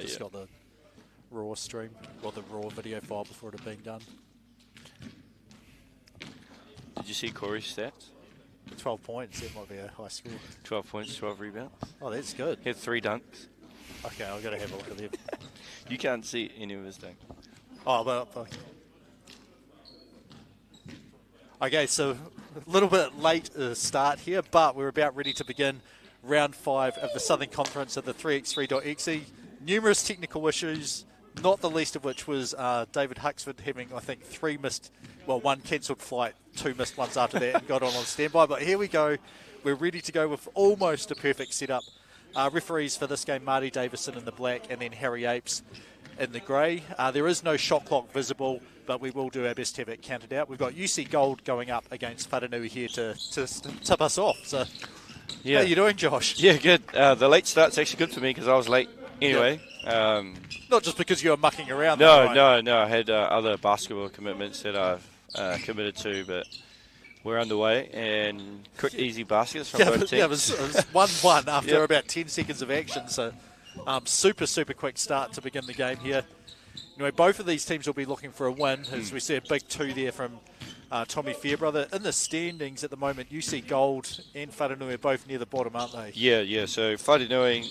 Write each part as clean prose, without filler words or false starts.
Just got the raw stream, or the raw video file before it had been done. Did you see Corey's stats? 12 points, that might be a high score. 12 points, 12 rebounds. Oh, that's good. He had 3 dunks. Okay, I've got to have a look at them. You can't see any of his dunks. Oh, but okay, so a little bit late start here, but we're about ready to begin round 5 of the Southern Conference of the 3x3.EXE. Numerous technical issues, not the least of which was David Huxford having, I think, 3 missed, well, 1 cancelled flight, 2 missed ones after that and got on standby. But here we go. We're ready to go with almost a perfect setup. Referees for this game, Marty Davison in the black and then Harry Apes in the grey. There is no shot clock visible, but we will do our best to have it counted out. We've got UC Gold going up against Whanganui here to tip us off. So, yeah. How are you doing, Josh? Yeah, good. The late start's actually good for me because I was late anyway. Yep. Not just because you were mucking around. No, right? no. I had other basketball commitments that I've committed to, but we're underway. And quick, easy baskets from both teams. Yeah, it was 1-1 after about 10 seconds of action. So, super quick start to begin the game here. Anyway, both of these teams will be looking for a win, as we see a big 2 there from Tommy Fairbrother. In the standings at the moment, UC Gold and Whanganui are both near the bottom, aren't they? Yeah. So Whanganui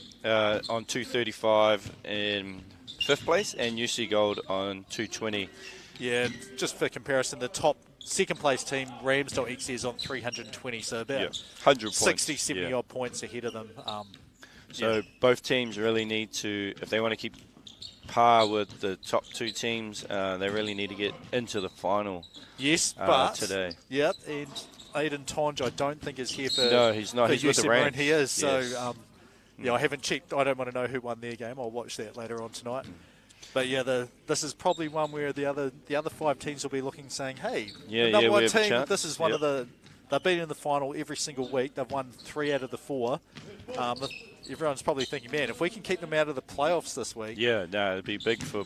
on 235 in 5th place, and UC Gold on 220. Yeah, and just for comparison, the top second place team, Rams.exe, is on 320, so about 100 60, points. 70 odd points ahead of them. So both teams really need to, if they want to keep par with the top 2 teams, they really need to get into the final. Yes, but today. Yep, and Aidan Tonge, I don't think is here for. No, he's not. He's with the Rams. He is. So, yes. I haven't checked. I don't want to know who won their game. I'll watch that later on tonight. But yeah, this is probably one where the other 5 teams will be looking, saying, "Hey, the number 1 team. This is one of the. They've been in the final every single week. They've won 3 out of the 4. Everyone's probably thinking, man, if we can keep them out of the playoffs this week. Yeah, no, it'd be big for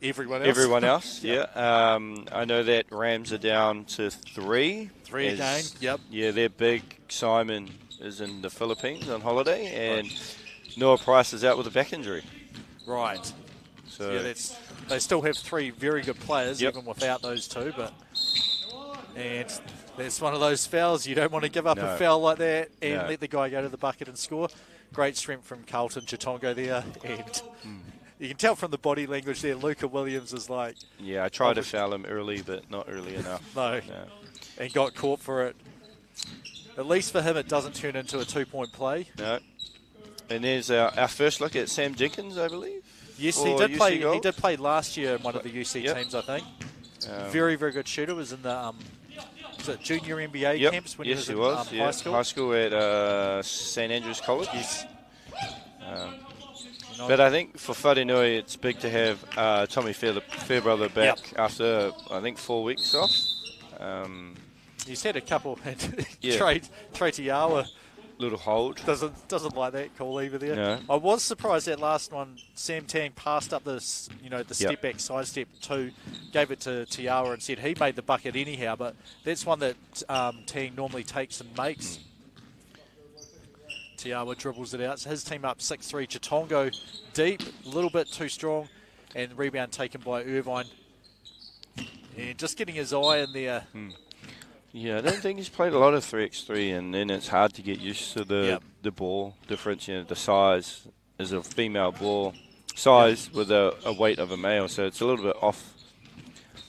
everyone else. Everyone else, yeah. I know that Rams are down to 3. 3 again, yep. Yeah, their big Simon is in the Philippines on holiday, and Noah Price is out with a back injury. Right. So yeah, they still have 3 very good players, even without those 2. And that's one of those fouls. You don't want to give up a foul like that and let the guy go to the bucket and score. Great strength from Carlton Chitongo there. And you can tell from the body language there, Luca Williams is like... Yeah, I tried to foul him early, but not early enough. No. And got caught for it. At least for him, it doesn't turn into a 2-point play. No. And there's our first look at Sam Jenkins, I believe. Yes, he did play. He did play last year in one of the UC teams, I think. Very good shooter. Was in the was it junior NBA camps when he was in high school? High school at St Andrews College. Yes. But I think for Whanganui, it's big to have Tommy Fairbrother back after, I think, 4 weeks off. He's had a couple. Trey Tiawa little hold. Doesn't like that call either there. No. I was surprised that last one, Sam Tang passed up this, the step back, side step 2, gave it to Tiawa and said he made the bucket anyhow, but that's one that Tang normally takes and makes. Tiawa dribbles it out. So his team up 6-3. Chitongo deep, a little bit too strong, and rebound taken by Irvine. And just getting his eye in there. Yeah, I don't think he's played a lot of 3x3, and then it's hard to get used to the ball difference. The size is a female ball size with a weight of a male, so it's a little bit off.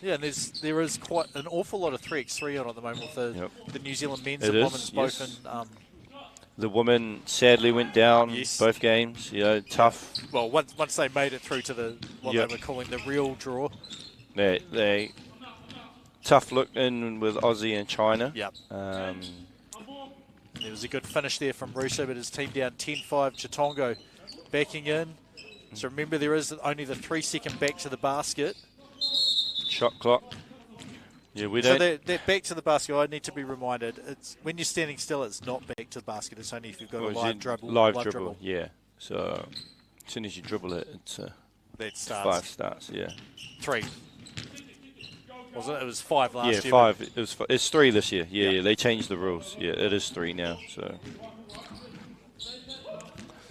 Yeah, and there is quite an awful lot of 3x3 on at the moment with the New Zealand men's and women's both in. The women sadly went down both games. Tough. Well, once they made it through to what they were calling the real draw. They tough look in with Aussie and China. Yep. There was a good finish there from Russo, but his team down 10-5. Chitongo backing in. So remember, there is only the 3-second back to the basket. Shot clock. Yeah, we don't. So that back to the basket, I need to be reminded, it's when you're standing still, it's not back to the basket. It's only if you've got a live dribble. Live dribble, yeah. So as soon as you dribble it, it's that starts. 5 starts, yeah. 3. Wasn't it? It was 5 last year. Yeah, 5. It's 3 this year. Yeah, they changed the rules. Yeah, it is 3 now. So.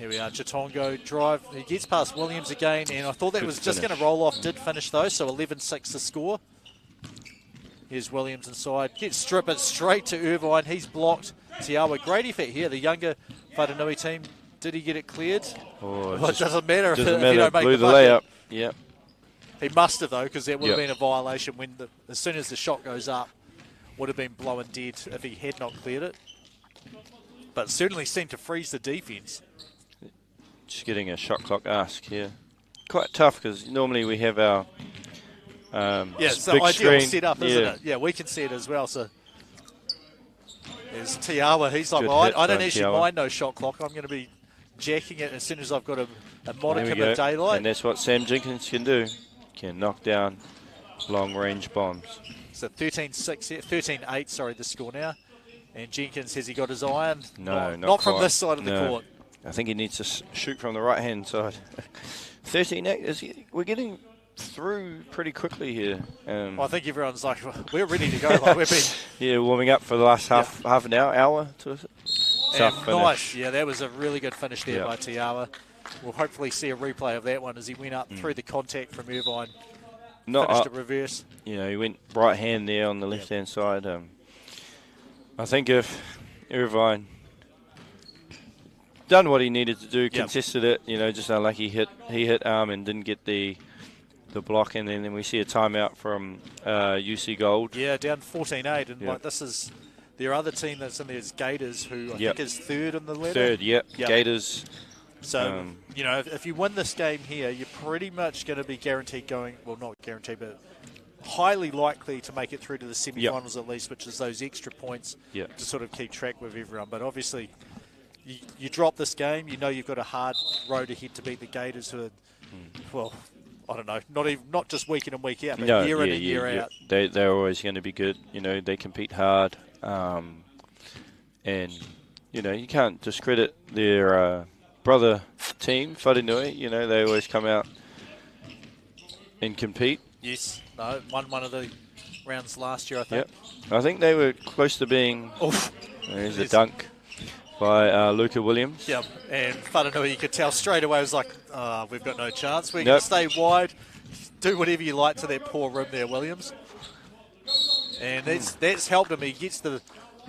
Here we are, Chitongo drive. He gets past Williams again, and I thought that Good was just finish. going to roll off. Did finish though, so 11-6 the score. Here's Williams inside. Gets strip it straight to Irvine. He's blocked. Tiawa, great effort here. The younger Whananui team. Did he get it cleared? Oh, Well, it doesn't matter if, doesn't if you don't make blew the the bucket. layup. Yeah. He must have, though, because that would have Yep. been a violation when as soon as the shot goes up, would have been blown dead if he had not cleared it. But certainly seemed to freeze the defence. Just getting a shot clock ask here. Quite tough because normally we have our Yeah, it's the big ideal screen. setup, isn't it? Yeah, we can see it as well. So there's Tiawa. He's like, Good well, hit I don't by actually Tiawa. mind no shot clock. I'm going to be jacking it as soon as I've got a There modicum we go. of daylight. And that's what Sam Jenkins can do. Can knock down long-range bombs. So 13-6 here, 13-8, sorry, the score now. And Jenkins, has he got his iron? No, not from quite. this side of the No. court. I think he needs to shoot from the right-hand side. 13-8, we're getting through pretty quickly here. I think everyone's like, well, we're ready to go. Like we've been Yeah, warming up for the last half an hour. and Tough finish. nice. Yeah, that was a really good finish there Yeah. by Tiawa. We'll hopefully see a replay of that one as he went up through the contact from Irvine. Not Finished up, it reverse. you know, he went right hand there on the left-hand side. I think if Irvine done what he needed to do, contested it, you know, just unlucky he hit arm and didn't get the block, and then we see a timeout from UC Gold. Yeah, down 14-8, and Yeah. like this is their other team that's in there is Gators, who I Yep. think is third in the ladder. Third, yep. Yep. Gators. So, you know, if you win this game here, you're pretty much going to be guaranteed going, well, not guaranteed, but highly likely to make it through to the semi-finals at least, which is those extra points to sort of keep track with everyone. But obviously, you drop this game, you know you've got a hard road ahead to beat the Gators, who are, well, I don't know, not just week in and week out, but year in and year out. They're always going to be good. You know, they compete hard. And, you know, you can't discredit their brother team, Whananui. You know, they always come out and compete. Yes, no, won one of the rounds last year, I think. Yep. I think they were close to being... Oof. There's a dunk by Luca Williams. Yep, and Whananui, you could tell straight away, was like, we've got no chance. We're going to stay wide, do whatever you like to that poor rim there, Williams. And that's helped him. He gets the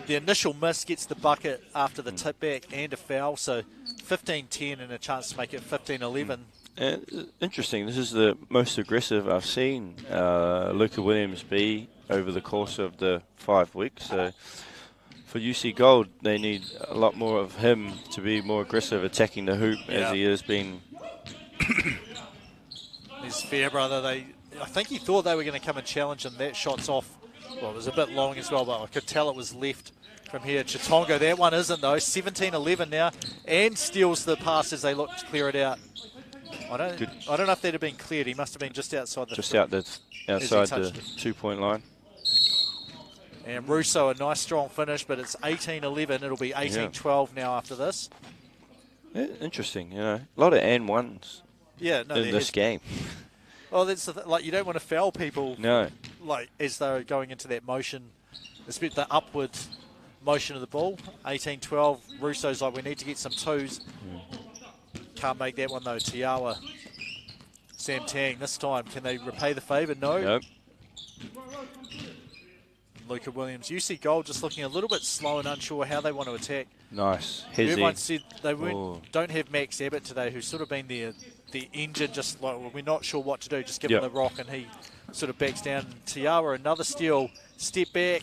initial miss, gets the bucket after the tip back and a foul. So 15-10 and a chance to make it 15-11. Interesting. This is the most aggressive I've seen Luca Williams be over the course of the 5 weeks. So for UC Gold, they need a lot more of him to be more aggressive attacking the hoop as he has been. His fair brother, I think he thought they were going to come and challenge him. That shot's off. Well, it was a bit long as well, but I could tell it was left from here. Chitongo, that one isn't though. 17-11 now, and steals the pass as they look to clear it out. I don't know if that had been cleared. He must have been just outside the outside the 2-point line. And Russo, a nice strong finish, but it's 18-11. It'll be 18-12 now after this. Yeah, interesting, you know, a lot of and ones. Yeah, no, in this game. Well, that's like you don't want to foul people. No. Like as they're going into that motion, especially the upward motion of the ball. 18-12. Russo's like, we need to get some twos. Can't make that one though. Tiawa, Sam Tang. This time, can they repay the favour? No. Nope. Luca Williams. UC Gold just looking a little bit slow and unsure how they want to attack. Nice. Everyone said they don't have Max Abbott today, who's sort of been the engine, just like, well, we're not sure what to do, just give him the rock, and he sort of backs down. Tiawa, another steal, step back,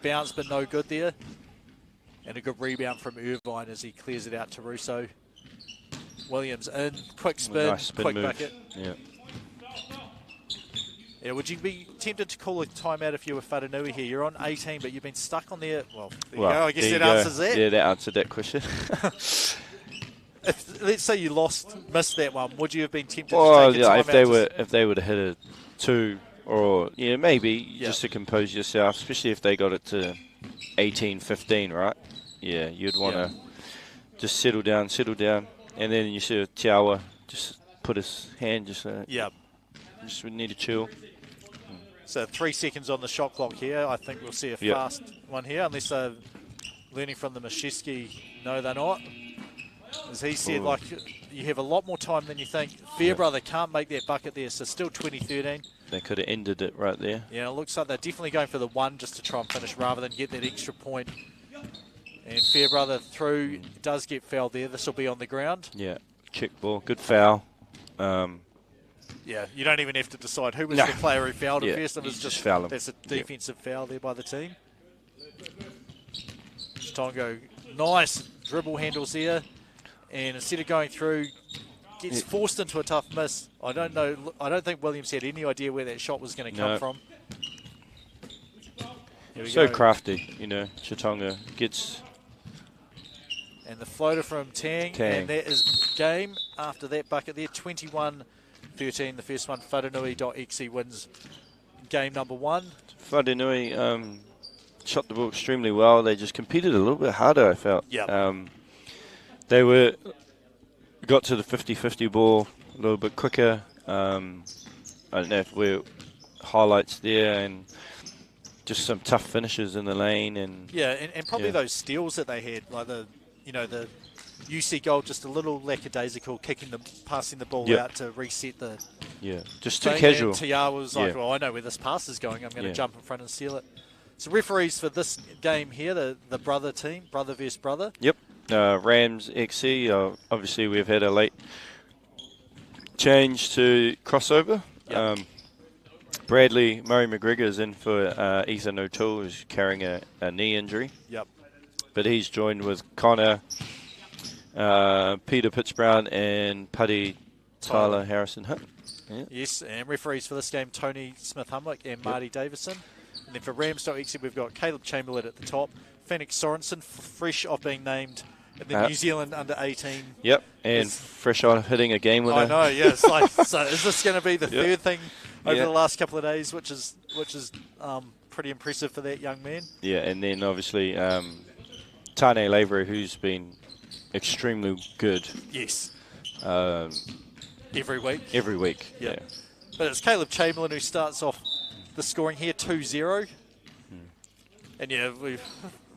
bounce, but no good there. And a good rebound from Irvine as he clears it out to Russo. Williams in, quick spin, nice spin quick move. bucket. Yeah. Yeah, would you be tempted to call a timeout if you were Whananui here? You're on 18, but you've been stuck on there. Well, there you go. I guess that answers that. Yeah, that answered that question. Let's say you missed that one, would you have been tempted Well, to take a timeout? if they would have hit a 2 or maybe just to compose yourself, especially if they got it to 18-15, right? Yeah, you'd want to just settle down, and then you see Tiawa just put his hand just would need to chill. So 3 seconds on the shot clock here. I think we'll see a fast one here, unless they're learning from the Mashevsky. No, they're not. As he said, like, you have a lot more time than you think. Fairbrother can't make that bucket there, so still 20-13. They could have ended it right there. Yeah, it looks like they're definitely going for the one just to try and finish rather than get that extra point. And Fairbrother through, does get fouled there. This will be on the ground. Yeah, check ball, good foul. Yeah, you don't even have to decide who was the player who fouled him first. It was just foul him. That's a defensive foul there by the team. Tongo, nice dribble handles there. And instead of going through, gets forced into a tough miss. I don't know. I don't think Williams had any idea where that shot was going to come from. So crafty, you know. Chitonga gets. And the floater from Tang. And that is game after that bucket there. 21-13, the first one. Whananui.exe wins game number 1. Whananui shot the ball extremely well. They just competed a little bit harder, I felt. Yeah. They got to the 50-50 ball a little bit quicker. I don't know if we're highlights there and just some tough finishes in the lane. And probably those steals that they had, like the UC goal, just a little lackadaisical, passing the ball out to reset the. Yeah, just too casual. And TR was like, well, I know where this pass is going. I'm going to jump in front and steal it. So referees for this game here, the brother team, brother versus brother. Yep. Rams XE, obviously we've had a late change to crossover. Yep. Bradley Murray McGregor is in for Ethan O'Toole, who's carrying a knee injury. Yep. But he's joined with Connor, Peter Pitchbrown, and Puddy Tyler Harrison Hunt. Yeah. Yes, and referees for this game, Tony Smith-Humwick and Marty Davison. And then for Rams.exe, we've got Caleb Chamberlain at the top, Phoenix Sorensen, fresh of being named in the New Zealand under-18. Yep, and fresh on hitting a game winner. I know, yeah. It's like, so is this going to be the third thing over the last couple of days, which is pretty impressive for that young man? Yeah, and then obviously Tane Lavery, who's been extremely good. Yes. Every week. Every week, yeah. But it's Caleb Chamberlain who starts off the scoring here, 2-0. And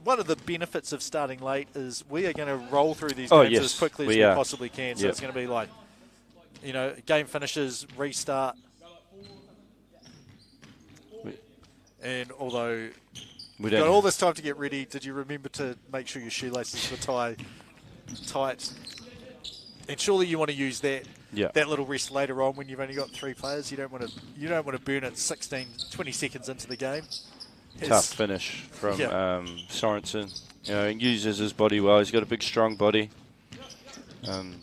one of the benefits of starting late is we are going to roll through these games as quickly as we possibly can. So it's going to be like, game finishes, restart. And although we've got all this time to get ready, did you remember to make sure your shoelaces were tight? And surely you want to use that little rest later on when you've only got 3 players. You don't want to burn it 20 seconds into the game. Tough finish from Sorensen. He uses his body well. He's got a big, strong body. And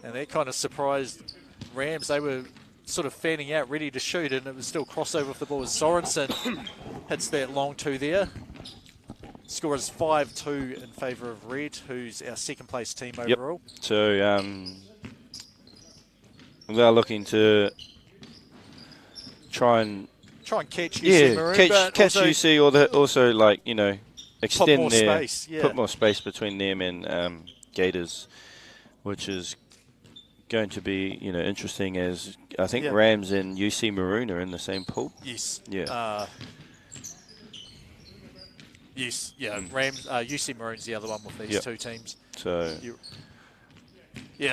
that kind of surprised Rams. They were sort of fanning out, ready to shoot, and it was still crossover with the ball as Sorensen hits that long 2 there. Score is 5-2 in favour of Red, who's our second place team overall. So they're looking to try and catch UC Maroon, catch UC, or also extend put more space between them and Gators, which is going to be interesting, as I think Rams and UC Maroon are in the same pool. Yes. Yeah. Yes. Yeah. Rams. UC Maroon's the other one with these two teams. So.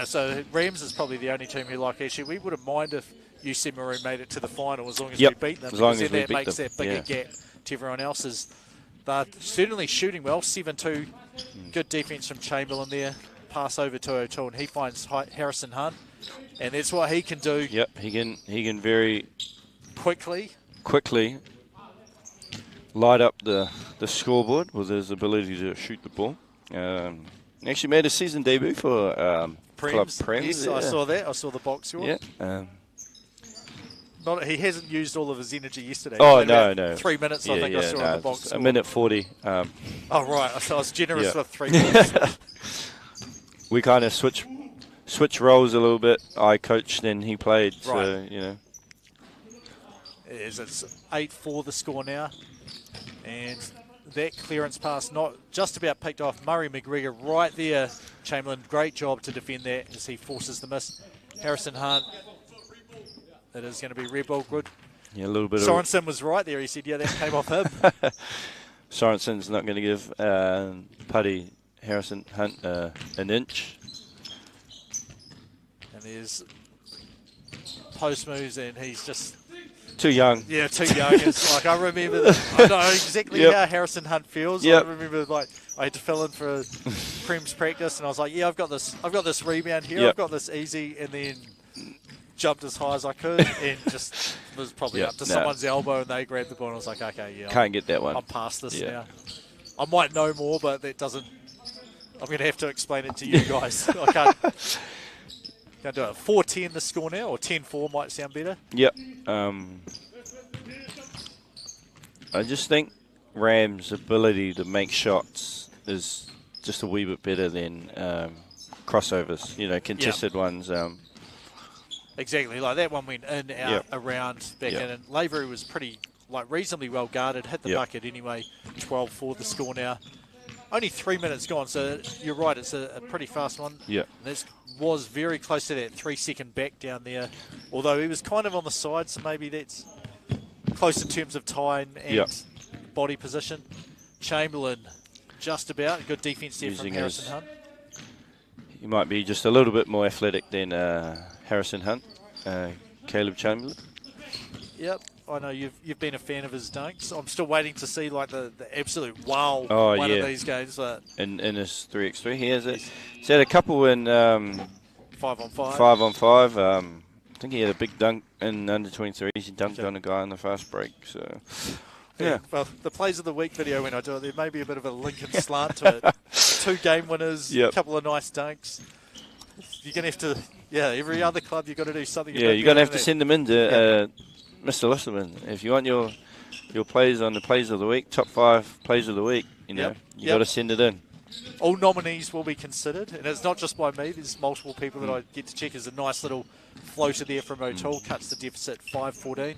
So Rams is probably the only team who actually we wouldn't mind if UC Maroon made it to the final as long as we beat them. As long as that makes that bigger gap to everyone else's. They're certainly shooting well. 7-2. Good defense from Chamberlain there. Pass over to O'Toole, and he finds Harrison Hunt, and that's what he can do. Yep, he can very quickly light up the scoreboard with his ability to shoot the ball. Actually made a season debut for Club Prems. Yes, I saw that. I saw the box score. Yeah. He hasn't used all of his energy yesterday. Oh, no. 3 minutes, I think I saw on the box score. 1:40. Oh, right. So I was generous with 3 minutes. We kind of switch roles a little bit. I coached and he played, so, It's 8-4 the score now. And that clearance pass not just about picked off. Murray McGregor right there. Chamberlain, great job to defend that as he forces the miss. Harrison Hunt. It is going to be red ball good. Yeah, a little bit. Sorensen was right there. He said, that came off him. Sorensen's not going to give Puddy Harrison Hunt an inch. And there's post moves, and he's just too young. Yeah, too young. It's like I remember I know exactly how Harrison Hunt feels. I remember like I had to fill in for a Prem's practice, and I was like, yeah, I've got this rebound here, I've got this easy, and then jumped as high as I could, and just was probably up to someone's elbow, and they grabbed the ball, and I was like, okay, can't get that one. I'm past this now. I might know more, but that doesn't. I'm going to have to explain it to you guys. I can't do it. 4-10 the score now, or 10-4 might sound better. Yep. I just think Rams' ability to make shots is just a wee bit better than crossovers, contested ones. Exactly, like that one went in, out, around, back in, and Lavery was pretty, reasonably well guarded, hit the bucket anyway, 12-4 the score now. Only 3 minutes gone, so you're right, it's a pretty fast one. Yeah. This was very close to that 3-second back down there, although he was kind of on the side, so maybe that's close in terms of time and body position. Chamberlain, just about. Good defense there from Harrison Hunt. He might be just a little bit more athletic than Harrison Hunt, Caleb Chamberlain. Yep. I know you've been a fan of his dunks. I'm still waiting to see the absolute wow one of these games. But in his 3x3, he has it. He's had a couple in 5-on-5. 5-on-5. I think he had a big dunk in under 23s. He dunked on a guy on the fast break. So yeah. Well, the plays of the week video when I do it, there may be a bit of a Lincoln slant to it. 2 game winners, a couple of nice dunks. You're gonna have to every other club you've got to do something. Yeah, you're gonna have to send them in to. Mr. Listerman, if you want your plays on the plays of the week, top 5 plays of the week, you got to send it in. All nominees will be considered, and it's not just by me. There's multiple people that I get to check. There's a nice little floater there from O'Toole, cuts the deficit 5-14.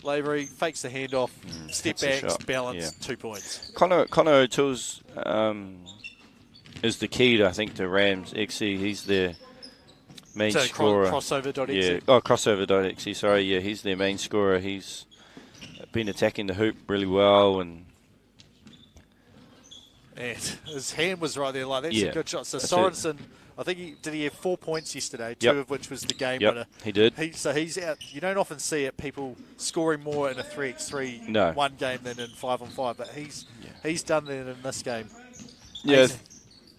Lavery fakes the handoff, step back, balance, 2 points. Connor O'Toole's is the key, I think, to Rams XE. He's their main scorer. Crossover.exe. Crossover.exe, sorry. Yeah, he's their main scorer. He's been attacking the hoop really well. And his hand was right there. That's a good shot. So Sorensen, I think he had 4 points yesterday, 2 of which was the game winner. He did. So he's out. You don't often see it, people scoring more in a 3x3 one game than in 5-on-5, but he's done that in this game. Yeah.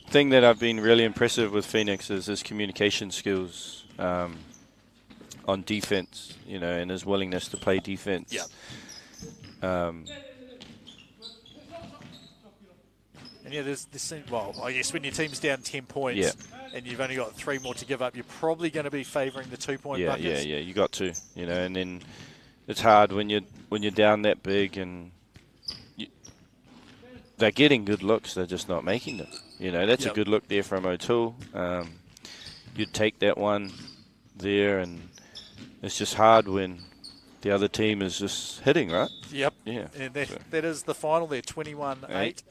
Thing that I've been really impressive with Phoenix is his communication skills on defense, and his willingness to play defense. Yeah. And I guess when your team's down 10 points and you've only got 3 more to give up, you're probably going to be favouring the 2-point buckets. Yeah, you got to, and then it's hard when you're down that big and they're getting good looks, they're just not making them. That's a good look there from O'Toole. You'd take that one there, and it's just hard when the other team is just hitting, right? Yep. Yeah. And that is the final there, 21-8.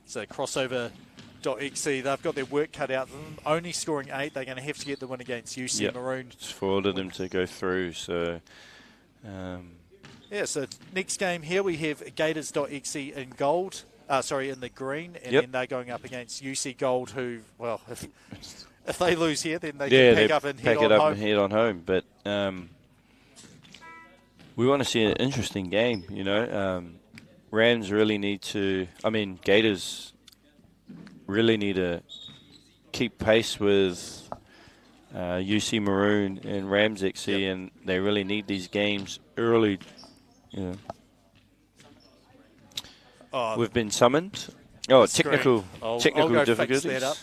So crossover.exe, they've got their work cut out. Only scoring 8, they're going to have to get the win against UC Maroon. It's for all of them to go through, so... so next game here we have Gators.exe in gold. In the green, and then they're going up against UC Gold, who, if they lose here, then they can pack up and head on home. But we want to see an interesting game, Rams really need to, Gators really need to keep pace with UC Maroon and Rams XE, and they really need these games early, We've been summoned. Technical difficulties. Fix that up.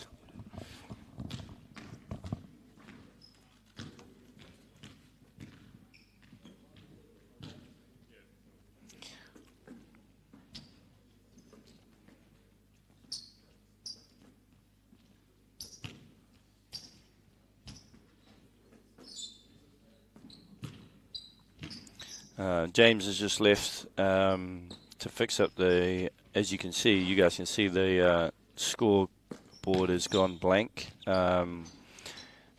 James has just left to fix up as you guys can see the scoreboard has gone blank. But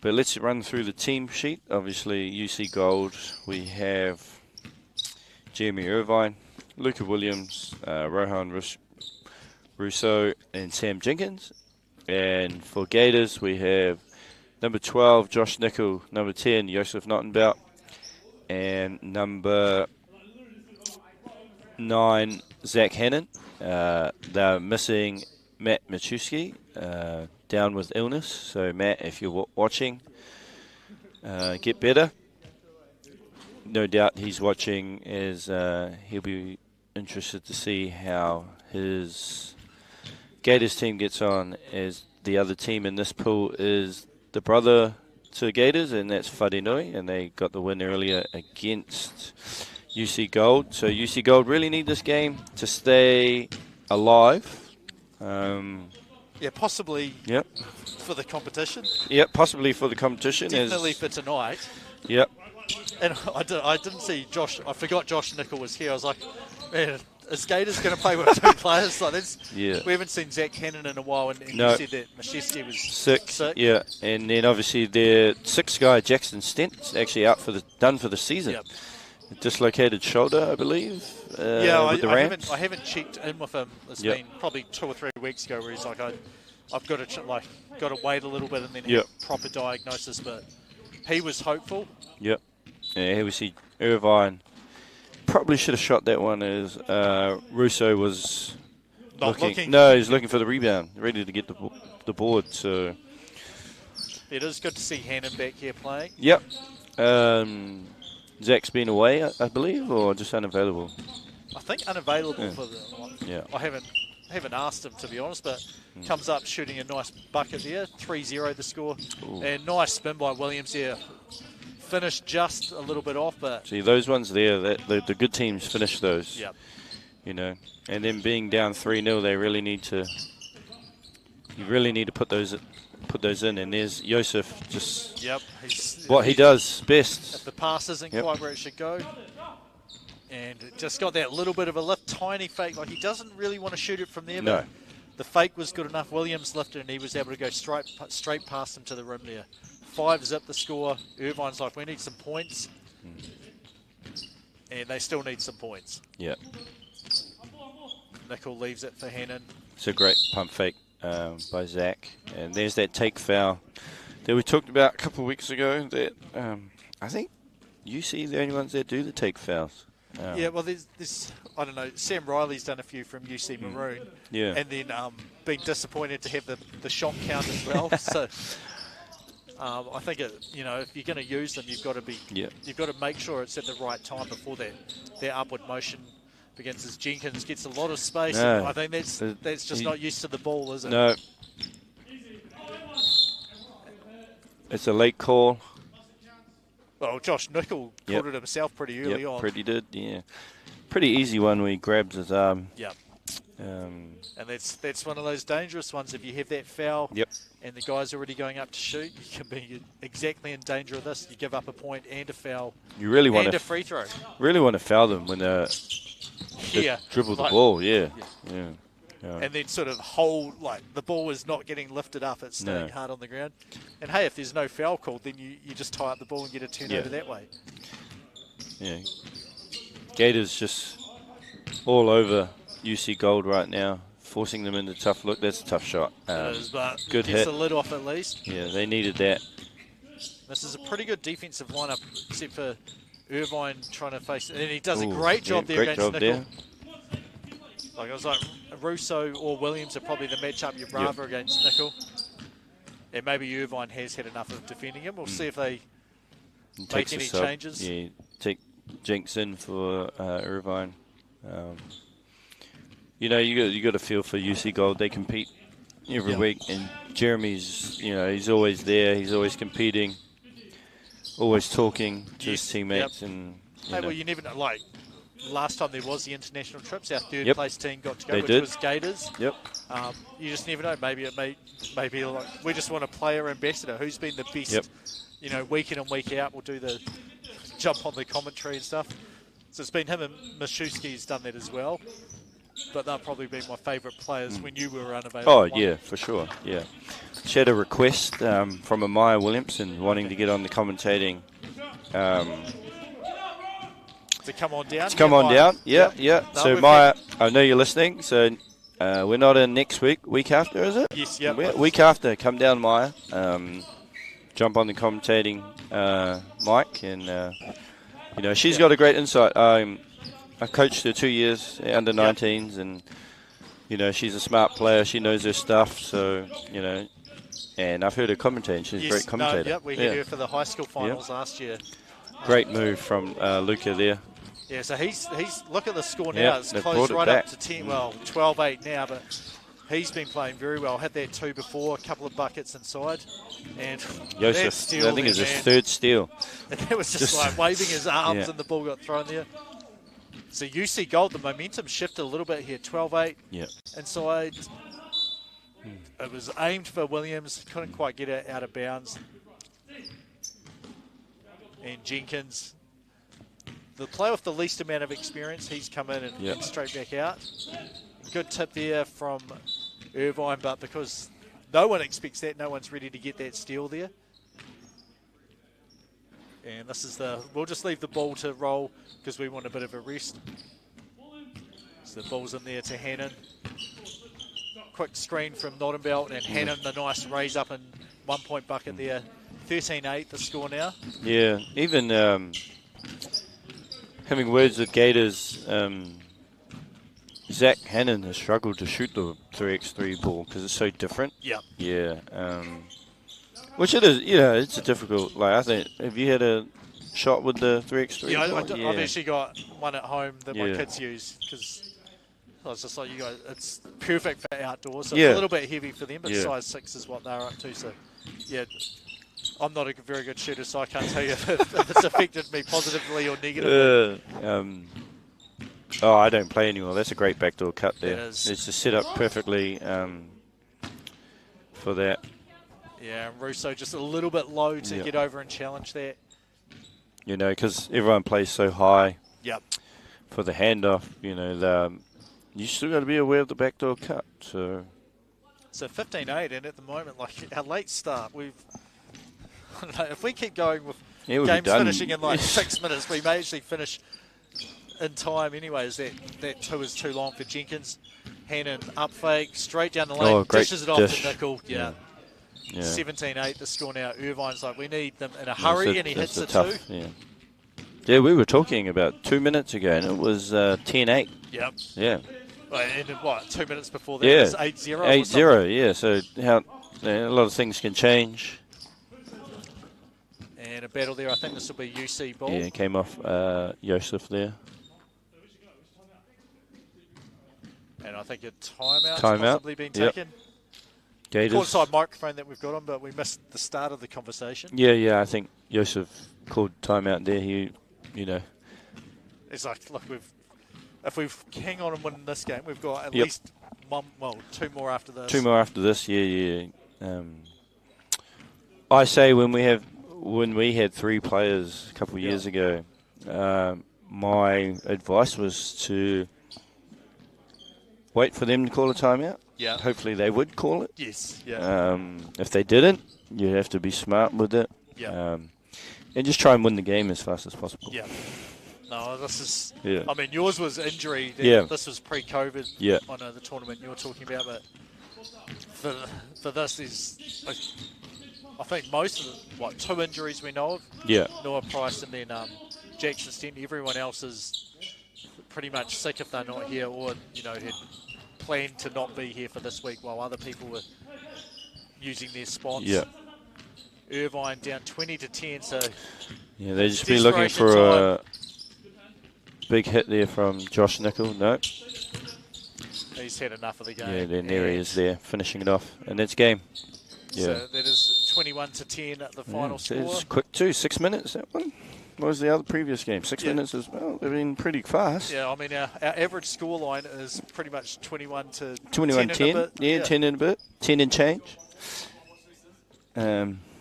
let's run through the team sheet. Obviously, UC Gold, we have Jeremy Irvine, Luca Williams, Rohan Russo and Sam Jenkins. And for Gators, we have number 12, Josh Nickel, number 10, Joseph Nottenbout, and number 9, Zach Hannon. They're missing Matt Machuski, down with illness. So, Matt, if you're watching, get better. No doubt he's watching, as he'll be interested to see how his Gators team gets on, as the other team in this pool is the brother to Gators, and that's Wharenui, and they got the win earlier against UC Gold. So UC Gold really need this game to stay alive. Yeah, possibly Yep. for the competition. Yep, possibly for the competition. Definitely for tonight. Yep. And I didn't see Josh. I forgot Josh Nickel was here. I was like, man, is Gators going to play with 2 players? Like this? Yeah. We haven't seen Zach Hannon in a while, and No. you said that Mashevsky was Sick. sick. Yeah, and then obviously their 6th guy, Jackson Stent's actually out done for the season. Yep. Dislocated shoulder, I believe. Yeah, with the Rams. I haven't checked in with him. It's been probably 2 or 3 weeks ago where he's like, I've got to wait a little bit and then have proper diagnosis. But he was hopeful. Yep. Yeah, here we see Irvine. Probably should have shot that one, as Russo was Not looking. No, he's looking for the rebound, ready to get the board. So it is good to see Hannon back here playing. Yep. Zach's been away, I believe, or just unavailable? I think unavailable for the one. Yeah. I haven't asked him, to be honest, but comes up shooting a nice bucket there. 3-0 the score. Ooh. And nice spin by Williams there. Finished just a little bit off, but... See, those ones there, the good teams finish those. Yep. You know, and then being down 3-0, they really need to... You really need to put those in, and there's Joseph just... Yep. What he does best. If the pass isn't quite where it should go. And just got that little bit of a lift, tiny fake. Like, he doesn't really want to shoot it from there, No. but the fake was good enough. Williams lifted, and he was able to go straight past him to the rim there. 5-zip the score. Irvine's like, we need some points. And they still need some points. Yeah. Nickel leaves it for Hannon. It's a great pump fake by Zach. And there's that take foul that we talked about a couple of weeks ago. That I think UC the only ones that do the take fouls. Yeah, well, there's I don't know. Sam Riley's done a few from UC Maroon. Yeah. And then been disappointed to have the shot count as well. So I think if you're going to use them, you've got to make sure it's at the right time before their upward motion begins. As Jenkins gets a lot of space, No. I think that's just not used to the ball, is it? No. It's a late call. Well, Josh Nickel called it himself pretty early on. Pretty did, yeah. Pretty easy one where he grabs his arm. Yep. And that's one of those dangerous ones. If you have that foul and the guy's already going up to shoot, you can be exactly in danger of this. You give up a point and a foul. You really want and a free throw. Really want to foul them when they dribble the ball. Yeah. And then sort of hold, like the ball is not getting lifted up, it's staying hard on the ground. And hey, if there's no foul called, then you just tie up the ball and get a turnover that way. Yeah. Gators just all over UC Gold right now, forcing them into tough look. That's a tough shot. It is, but good gets hit. The lid off at least. Yeah, they needed that. This is a pretty good defensive lineup, except for Irvine trying to face it. And he does a great job there against Nickel. Like I was like, Russo or Williams are probably the matchup you'd rather against Nickel. And maybe Irvine has had enough of defending him. We'll see if they make any changes. Yeah, take Jinx in for Irvine. You got to feel for UC Gold. They compete every week, and Jeremy's, he's always there. He's always competing, always talking to his teammates, and well, you never know. Like last time there was the international trips, our third place team got to go, which was Gators. Yep. You just never know. Maybe it may be like we just want a player ambassador who's been the best. Week in and week out, we'll do the jump on the commentary and stuff. So it's been him, and Mashewski's done that as well. But they'll probably be my favourite players when you were unavailable. Oh, yeah, for sure, yeah. She had a request from Amaya Williamson wanting to get on the commentating. To come on down? To come on down, yeah. So, Maya, I know you're listening, so We're not in next week. Week after, is it? Yes, yeah. Week after, come down Maya. Jump on the commentating mic, and you know, she's got a great insight. I coached her 2 years under 19s, and you know, she's a smart player. She knows her stuff, so you know. And I've heard her commentate, and she's a great commentator. We had her for the high school finals last year. Great move from Luca there. Yeah, so he's look at the score now. It's closed right up to 10, well, 12-8 now, but he's been playing very well. Had that 2 before, a couple of buckets inside. And Joseph, steal I think it's his third steal. And it was just like waving his arms and the ball got thrown there. So UC Gold, the momentum shifted a little bit here, 12-8 inside. It was aimed for Williams, couldn't quite get it out of bounds. And Jenkins, the player with the least amount of experience, he's come in and straight back out. Good tip there from Irvine, but because no one expects that, no one's ready to get that steal there. And this is we'll just leave the ball to roll because we want a bit of a rest. So the ball's in there to Hannon. Quick screen from Nottenbelt, and Hannon, the nice raise up and 1 point bucket there. 13-8 the score now. Yeah, even having words with Gators, Zach Hannon has struggled to shoot the 3x3 ball because it's so different. Yeah. Which it is, you know, it's a difficult, like, I think, have you had a shot with the 3x3? Yeah, I've actually got one at home that my kids use because I was just like, you guys, it's perfect for outdoors. So it's a little bit heavy for them, but size 6 is what they're up to. So, yeah, I'm not a very good shooter, so I can't tell you if it's affected me positively or negatively. I don't play anymore. That's a great backdoor cut there. It's just set up perfectly for that. Yeah, and Russo just a little bit low to get over and challenge that. You know, because everyone plays so high for the handoff, you know, you still got to be aware of the backdoor cut. So 15-8, and at the moment, like our late start, I don't know, if we keep going with games finishing in like 6 minutes, we may actually finish in time anyways. That 2 is too long for Jenkins. Hannon up fake, straight down the lane, dishes it off to Nickel. 17-8 the score now. Irvine's like, we need them in a hurry, and he hits it too. Yeah, we were talking about 2 minutes ago, and it was 10-8. Yep. Yeah. And what, 2 minutes before that, it was 8-0? 8-0, yeah. So a lot of things can change. And a battle there. I think this will be UC ball. Yeah, it came off Joseph there. And I think a timeout's possibly been taken. Courtside microphone that we've got on, but we missed the start of the conversation. Yeah. I think Joseph called timeout there. You know. It's like, look, if we hang on and win this game, we've got at least 2 more after this. 2 more after this, yeah. I say when we had 3 players a couple of years ago, my advice was to wait for them to call a timeout. Yeah. Hopefully they would call it. Yes. Yeah. If they didn't, you have to be smart with it. Yeah. And just try and win the game as fast as possible. Yeah. No, this is. Yeah. I mean, yours was injury. This was pre-COVID. Yeah. I know the tournament you're talking about, but for this is, I think most of 2 injuries we know of. Yeah. Noah Price and then Jackson Stenton. Everyone else is pretty much sick if they're not here, or had planned to not be here for this week while other people were using their spots. Yeah. Irvine down 20-10, so they just be looking for a big hit there from Josh Nickel. No. He's had enough of the game. Yeah, there he is there, finishing it off. And that's game. Yeah. So that is 21-10 at the final score. It's quick too, 6 minutes, that one. What was the other previous game? 6 minutes as well. They've been pretty fast. Yeah, I mean, our average score line is pretty much 21-10. 21-10, yeah, 10 and a bit. 10 and change.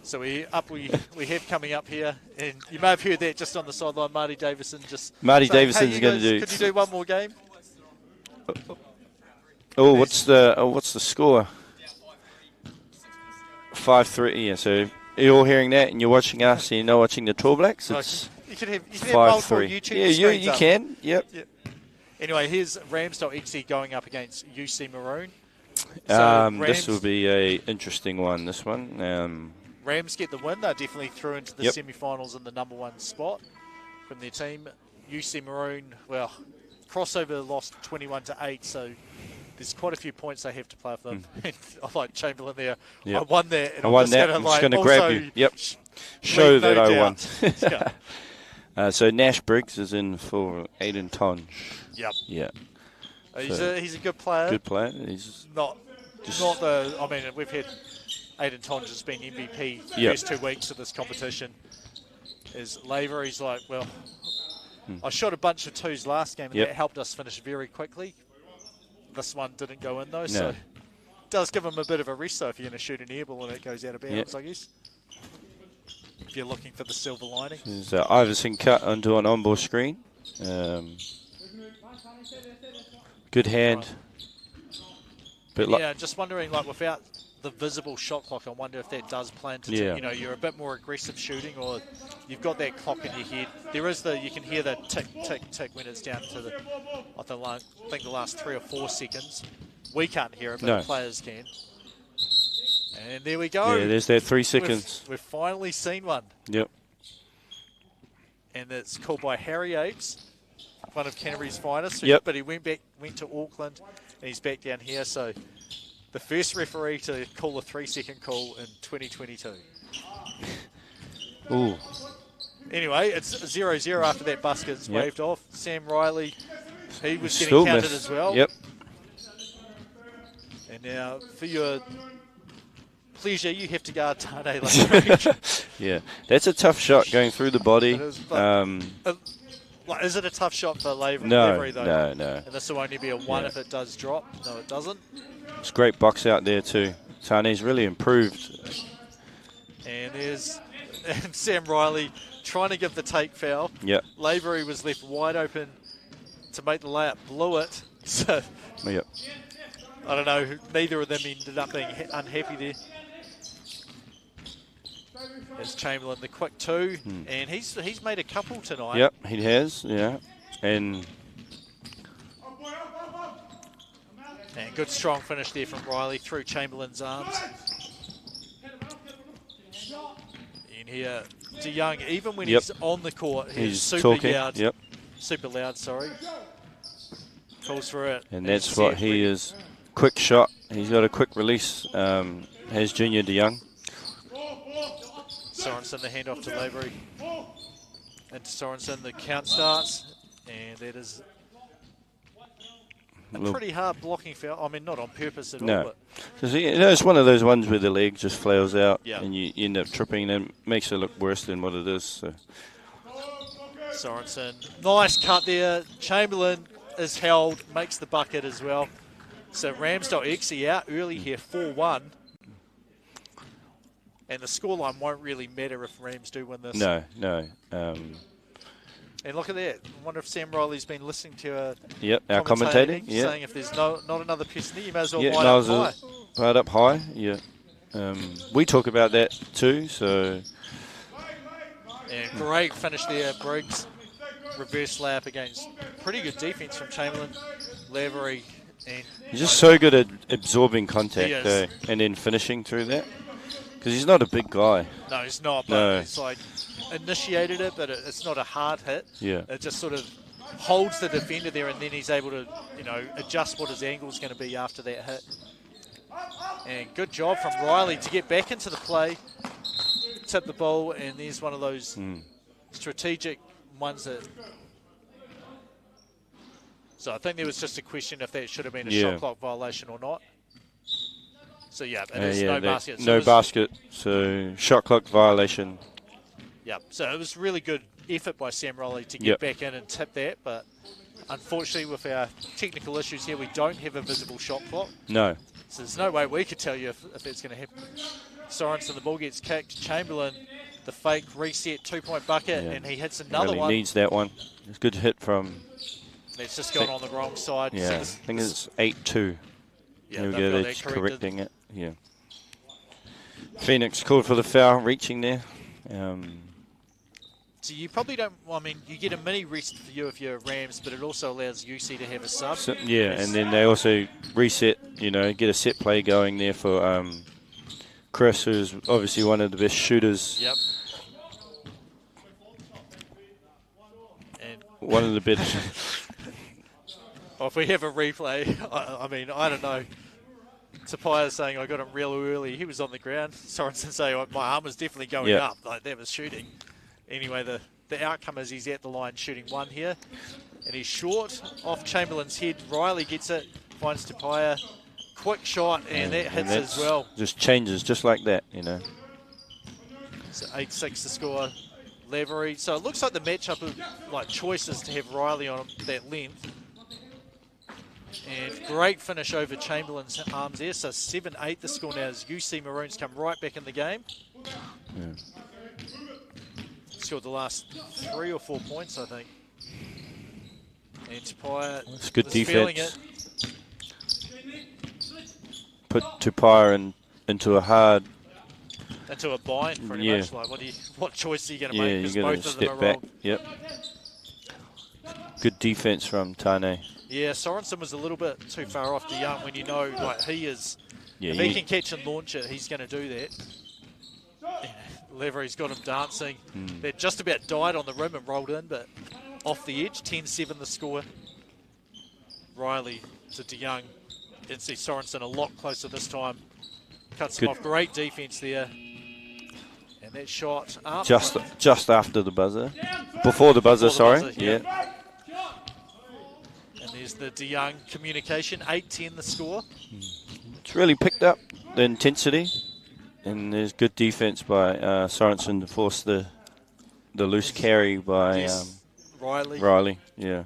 So we have coming up here, and you may have heard that just on the sideline. Marty Davison's going to do. Could you do one more game? Oh, what's the score? 5-3. Yeah. So you're all hearing that, and you're watching us, and you're not watching the Tall Blacks. It's you can have multiple 5-3. YouTube Yeah, you can. Yep. Anyway, here's Rams.exe going up against UC Maroon. This will be a interesting one, this one. Rams get the win. They're definitely through into the semi-finals in the #1 spot from their team. UC Maroon, well, crossover lost 21-8, so there's quite a few points they have to play for them. I like Chamberlain there. Yep. I won that, and I won that. I'm just going to grab you. Yep. Show that I won. So Nash Briggs is in for Aiden Tonge. Yep. Yeah. He's a good player. Good player. He's not the. I mean, we've had Aiden Tonge has been MVP the first 2 weeks of this competition. Is Lavery's like, well, I shot a bunch of 2s last game, and that helped us finish very quickly. This one didn't go in though, so it does give him a bit of a rest though if you're going to shoot an airball and it goes out of bounds, I guess. If you're looking for the silver lining. There's Iverson cut onto an on-ball screen. Good hand. Yeah, just wondering, like, without the visible shot clock, I wonder if that does play into, you know, you're a bit more aggressive shooting, or you've got that clock in your head. There is you can hear the tick, tick, tick when it's down to I think the last 3 or 4 seconds. We can't hear it, but the players can. And there we go. Yeah, there's that 3 seconds. We've finally seen one. Yep. And it's called by Harry Apes, one of Canterbury's finest. But he went to Auckland, and he's back down here. So the first referee to call a 3-second call in 2022. Ooh. Anyway, it's 0-0 after that basket's waved off. Sam Riley, he was getting counted as well. Yep. And now, for your pleasure, you have to guard Tane Lavery. Yeah, that's a tough shot going through the body. It is, but, is it a tough shot for Lavery, though? No. And this will only be a 1 if it does drop. No, it doesn't. It's great box out there too. Tane's really improved. And there's Sam Riley trying to give the take foul. Yep. Lavery was left wide open to make the layup, blew it. So I don't know. Neither of them ended up being unhappy there. There's Chamberlain, the quick 2, and he's made a couple tonight. Yep, he has. Yeah, and good strong finish there from Riley through Chamberlain's arms. And here, DeYoung, even when he's on the court, he's super talking. loud. Yep. Super loud, sorry. Calls for it. And that's what he is. Quick shot. He's got a quick release. Has Junior DeYoung. Sorensen, the handoff to Lavery. And to Sorensen, the count starts. And that is a pretty hard blocking foul. I mean, not on purpose at all. Because it's one of those ones where the leg just flails out and you end up tripping, and it makes it look worse than what it is. So. Sorensen, nice cut there. Chamberlain is held, makes the bucket as well. So Rams.exe out early here, 4-1. And the scoreline won't really matter if Rams do win this. No. And look at that. I wonder if Sam Riley's been listening to our commentating. Saying if there's not another person there, you may as well light up high. Right up high, we talk about that too, so. And great finish there. Briggs, reverse layup against pretty good defense from Chamberlain. Lavery. And he's just so good at absorbing contact and then finishing through that. Because he's not a big guy. No, he's not, but he's like initiated it, but it's not a hard hit. Yeah. It just sort of holds the defender there, and then he's able to, adjust what his angle is going to be after that hit. And good job from Riley to get back into the play, tip the ball, and there's one of those strategic ones that. So I think there was just a question if that should have been a shot clock violation or not. So, it is no basket. No basket, so shot clock violation. Yeah, so it was really good effort by Sam Riley to get back in and tip that, but unfortunately with our technical issues here, we don't have a visible shot clock. No. So there's no way we could tell you if it's going to happen. Sorensen, the ball gets kicked. Chamberlain, the fake reset 2-point bucket, and he hits another one. He needs that one. It's a good hit from... It's just gone on the wrong side. Yeah, so I think it's 8-2. Yeah, there we go, they're correcting it. Yeah. Phoenix called for the foul, reaching there. So you probably don't. Well, I mean, you get a mini rest for you if you're Rams, but it also allows UC to have a sub. So, yeah, and then they also reset. You know, get a set play going there for Chris, who's obviously one of the best shooters. Yep. And one of the best. well, if we have a replay, I mean, I don't know. Tapia saying I got him real early. He was on the ground. Sorensen saying my arm was definitely going up. Like that was shooting. Anyway, the outcome is he's at the line shooting one here. And he's short off Chamberlain's head. Riley gets it, finds Tapia. Quick shot, and that hits as well. Just changes just like that, you know. So 8-6 to score. Lavery. So it looks like the matchup of like choices to have Riley on that length. And great finish over Chamberlain's arms there. So 7-8 the score now as UC Maroons come right back in the game. Yeah. Scored the last 3 or 4 points, I think. And Tapia it's good defense. Put Tapia into a hard. Into a bind, pretty much. Like, what choice are you going to make? You're going to step back. Yep. Good defense from Tane. Yeah, Sorensen was a little bit too far off DeYoung when you know, like, he is. Yeah, if he can catch and launch it, he's going to do that. Levery's got him dancing. They just about died on the rim and rolled in, but off the edge, 10-7 the score. Riley to DeYoung. Didn't see Sorensen a lot closer this time. Cuts him off. Great defense there. And that shot up. Just after the buzzer. Before the buzzer, sorry. Yeah. And there's the DeYoung communication. 8-10 the score. It's really picked up the intensity. And there's good defense by Sorensen to force the loose carry by Riley. Yeah.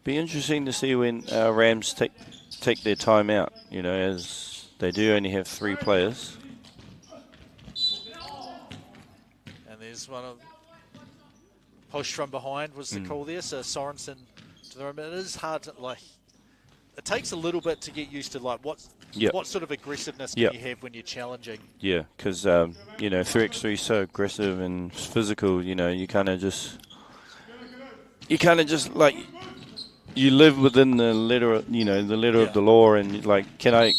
Be interesting to see when Rams take their time out, you know, as they do only have 3 players. And there's one of push from behind was the call there. So Sorensen to the rim. It is hard to, like, it takes a little bit to get used to, like, what sort of aggressiveness can you have when you're challenging? Yeah, because, you know, 3x3 is so aggressive and physical, you know, you kind of just, like, you live within the letter, you know, the letter of the law, and like, can I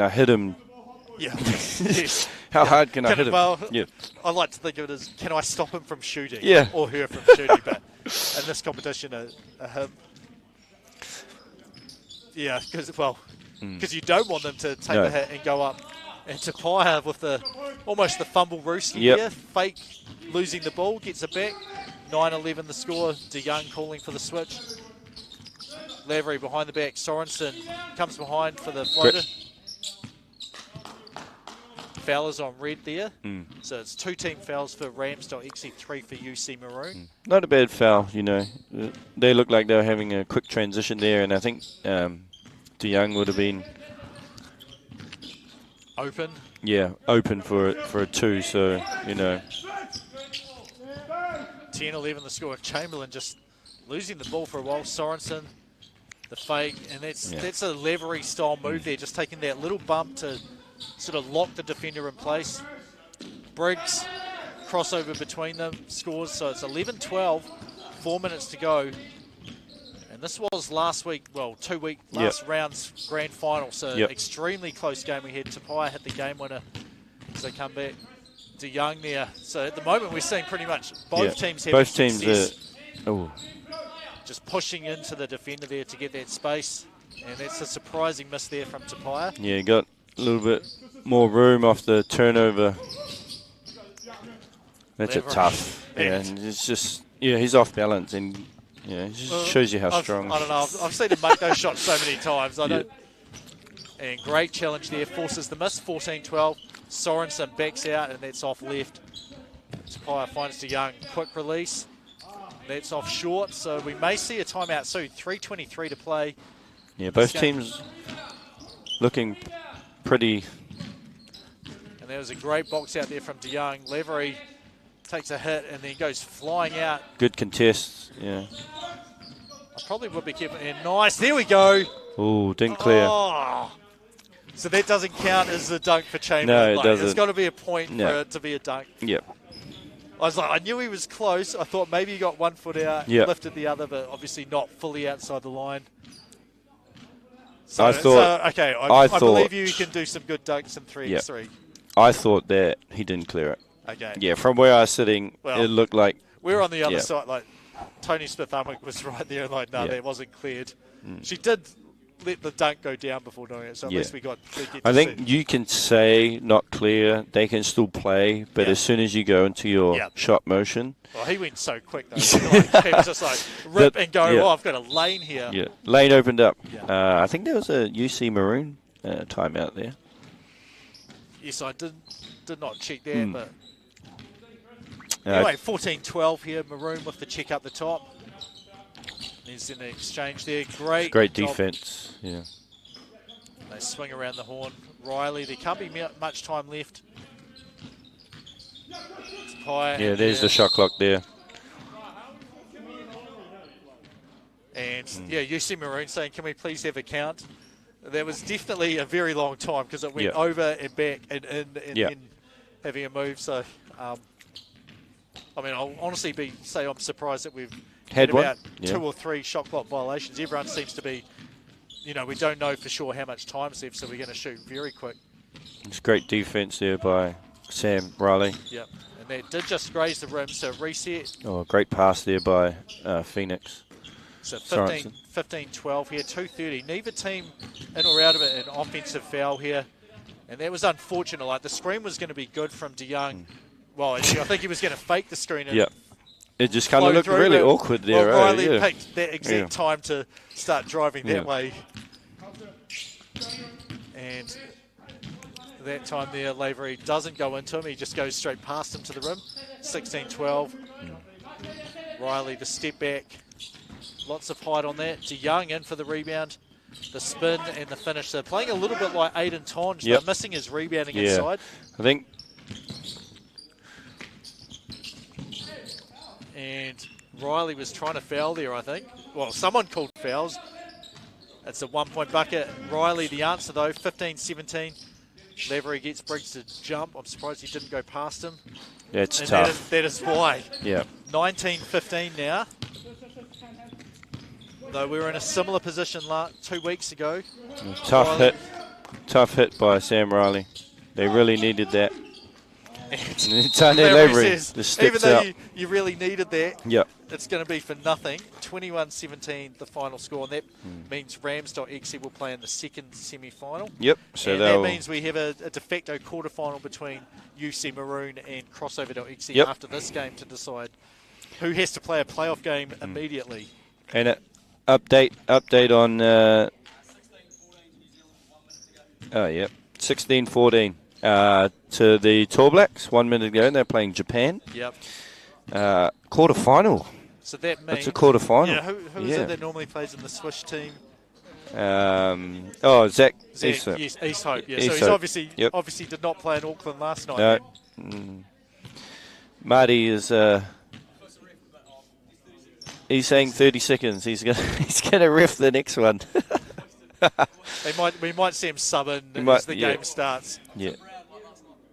hit him? Yeah. How hard can I hit him? Well, I like to think of it as, can I stop him from shooting? Yeah. Or her from shooting? But in this competition, him. Yeah, because you don't want them to take the hit and go up. And Tapia with almost the fumble rooster here, fake losing the ball, gets it back. 9-11 the score. DeYoung calling for the switch. Lavery behind the back. Sorensen comes behind for the floater. Foul is on red there. So it's 2 team fouls for Round.5, 3 for UC Maroon. Not a bad foul, you know. They look like they were having a quick transition there, and I think DeYoung would have been open. Yeah, open for a 2, so, you know. 10-11 the score. Chamberlain just losing the ball for a while. Sorensen, the fake, and that's a Lavery style move there, just taking that little bump to sort of lock the defender in place. Briggs, crossover between them, scores, so it's 11-12, 4 minutes to go. And this was last round's grand final, so extremely close game we had. Tapia hit the game winner as they come back. DeYoung there. So at the moment we're seeing pretty much both teams having success. Just pushing into the defender there to get that space. And that's a surprising miss there from Tapia. Yeah, got a little bit more room off the turnover. That's a tough. And it's just, he's off balance, and it just shows you how strong. I don't know. I've seen him make those shots so many times. And great challenge there, forces the miss. 14-12. Sorensen backs out, and that's off left. Tapia finds DeYoung. Quick release. That's off short, so we may see a timeout soon. 3:23 to play. Yeah, both teams looking pretty. And there was a great box out there from DeYoung. Lavery takes a hit and then goes flying out. Good contest, I probably would be careful. And nice, there we go. Oh, didn't clear. So that doesn't count as a dunk for Chamberlain. No, it like, doesn't. There's got to be a point for it to be a dunk. Yep. I was like, I knew he was close. I thought maybe he got 1 foot out, lifted the other, but obviously not fully outside the line. So, I thought. okay, I believe you can do some good dunks in 3x3. Yep. I thought that he didn't clear it. Okay. Yeah, from where I was sitting, it looked like. We're on the other side. Like Tony Smith-Umwick was right there. Like, no, that wasn't cleared. She did let the dunk go down before doing it, so at least we got to get to I think see. you can say not clear, they can still play, but as soon as you go into your shot motion. Well, he went so quick, though. He was just like, rip and go, oh, I've got a lane here. Yeah, lane opened up. I think there was a UC Maroon timeout there. Yes, I did not check that, but anyway, 14-12 here, Maroon with the check up the top. There's an exchange there. Great defense. Yeah. They swing around the horn. Riley, there can't be much time left. It's high. Yeah, there's the shot clock there. And UC Maroon saying, can we please have a count? That was definitely a very long time because it went over and back and in and then having a move. So, I mean, I'll honestly say I'm surprised that we've had about 2 or 3 shot clock violations. Everyone seems to be, we don't know for sure how much time's left, so we're going to shoot very quick. It's great defense there by Sam Riley. Yep, and that did just graze the rim, so reset. Oh, great pass there by Phoenix. So 15-12 here, 2:30. Neither team in or out of it, an offensive foul here. And that was unfortunate. Like, the screen was going to be good from DeYoung. Well, I think he was going to fake the screen. And it just kind of looked really awkward there. Well, Riley picked that exact time to start driving that way. And that time there, Lavery doesn't go into him. He just goes straight past him to the rim. 16-12. Riley, the step back. Lots of height on that. DeYoung in for the rebound. The spin and the finish. They're playing a little bit like Aiden Tonge. They're missing his rebounding inside. I think. And Riley was trying to foul there, I think. Well, someone called fouls. That's a 1-point bucket. Riley, the answer, though, 15-17. Lavery gets Briggs to jump. I'm surprised he didn't go past him. Yeah, it's tough. That is why. Yeah. 19-15 now. Though we were in a similar position 2 weeks ago. Tough hit by Sam Riley. They really needed that. Tony Lavery says, even though you really needed that, it's going to be for nothing. 21-17 the final score, and that means Round.5 will play in the second semi-final. Yep. So and that means we have a de facto quarterfinal between UC Maroon and Crossover.EXE after this game to decide who has to play a playoff game immediately. And update on 16-14 to the Tall Blacks 1 minute ago. They're playing Japan. Yep. Quarterfinal. So that means it's a quarterfinal. Yeah. Who is it that normally plays in the Swish team? Zach. Yes, East Hope. Yeah. So he's obviously did not play in Auckland last night. No. Marty is. He's saying 30 seconds. He's gonna ref the next one. we might see him sub in as the game starts. Yeah,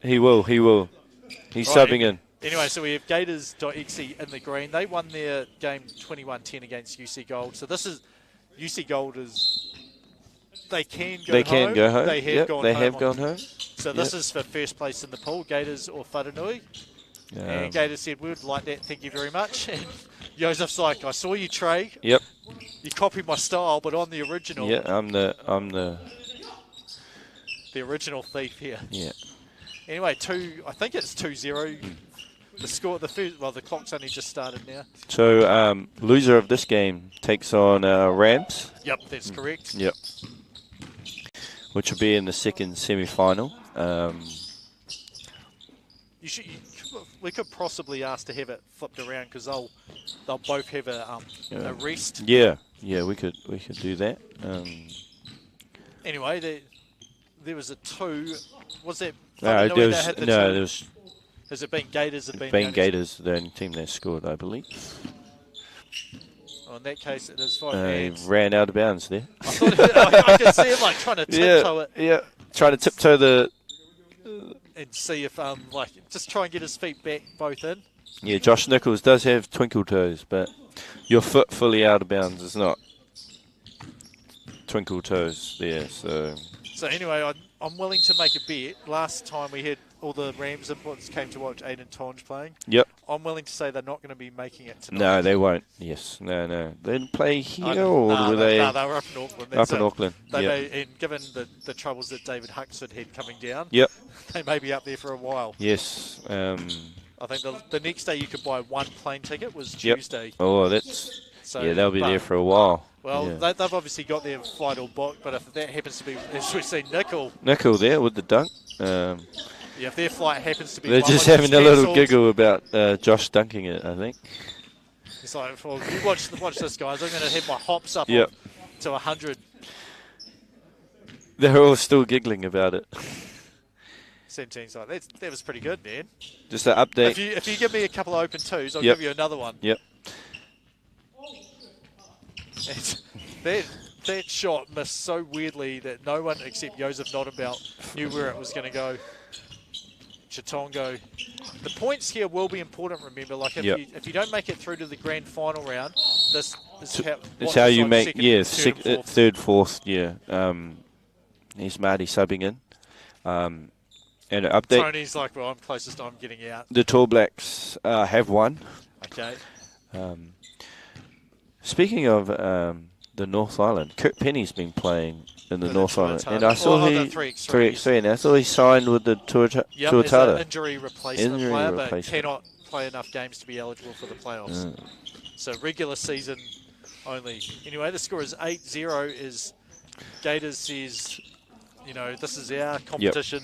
he will. He's subbing in. Anyway, so we have Gators.EXE in the green. They won their game 21-10 against UC Gold. So this is UC Gold they can go home. They have gone home. So this is for first place in the pool. Gators or Whanganui. And Gators said, we would like that, thank you very much. And Joseph's like, I saw you, Trey. Yep. You copied my style, but I'm the original. Yeah, I'm the original thief here. Yeah. Anyway, I think it's 2-0. The score, the clock's only just started now. So, loser of this game takes on Rams. Yep, that's correct. Yep. Which will be in the second semi-final. We could possibly ask to have it flipped around because they'll both have a rest. Yeah, we could do that. Anyway, there was a 2. Was that? Has it been Gators? Gators, the only team that scored, I believe. Oh, in that case, it is 5 hands. Ran out of bounds there. I could see him trying to tiptoe it. Yeah. trying to tiptoe the... and see if, like, just try and get his feet back both in. Yeah, Josh Nichols does have twinkle toes, but your foot fully out of bounds is not twinkle toes there, so... So anyway, I'm willing to make a bet. Last time we had all the Rams inputs came to watch Aiden Tonge playing. Yep. I'm willing to say they're not going to be making it tonight. No, they won't. Yes, no. They didn't play here, or were they? No, they were up in Auckland. Up in Auckland, And given the troubles that David Huxford had coming down, yep, they may be up there for a while. Yes. I think the next day you could buy one plane ticket was Tuesday. Oh, that's... So, yeah, they'll be there for a while. Well, yeah. they've obviously got their flight all booked, but if that happens to be, as we see Nickel there with the dunk. Yeah, if their flight happens to be... They're just having a little giggle about Josh dunking it, I think. It's like, well, you watch this, guys. I'm going to have my hops up to 100. They're all still giggling about it. 17's like, that was pretty good, man. Just an update. If you give me a couple of open twos, I'll give you another one. Yep. That shot missed so weirdly that no one except Joseph Nottenbelt knew where it was going to go. Chitongo. The points here will be important, remember. Like if you don't make it through to the grand final round, this is how you make, second, third, fourth, Here's Marty subbing in. And an update. Tony's like, well, I'm closest, I'm getting out. The Tall Blacks have won. Okay. Speaking of the North Island, Kurt Penny's been playing in the North Island, and I saw the 3x3, and I saw he signed with the Tuatara. As an injury replacement player, but cannot play enough games to be eligible for the playoffs. So regular season only. Anyway, the score is 8-0. As Gators says, this is our competition.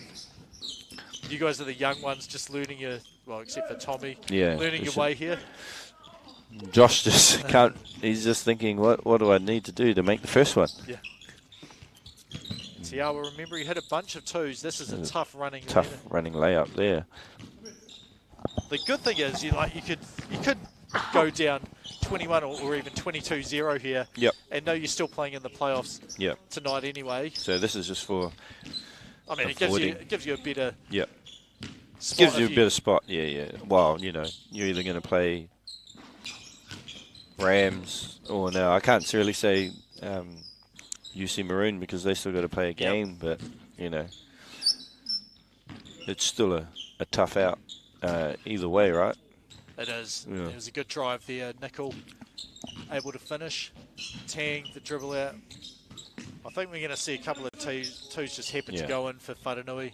You guys are the young ones, just learning your, well, except for Tommy, learning your way here. Josh just can't. He's just thinking, what do I need to do to make the first one? Yeah. Tiawa, remember, he hit a bunch of twos. This is a tough running layup there. The good thing is, you could go down 21 or even 22-0 here. Yep. And know you're still playing in the playoffs. Tonight anyway. So this is just for. I mean, it gives you a better. Spot gives you a better spot. Yeah. Well, you're either going to play Rams or no, I can't really say UC Maroon because they still got to play a game, but it's still a tough out either way, right? It is. Yeah. It was a good drive there. Nickel able to finish. Tang the dribble out. I think we're going to see a couple of twos just happen to go in for Whananui,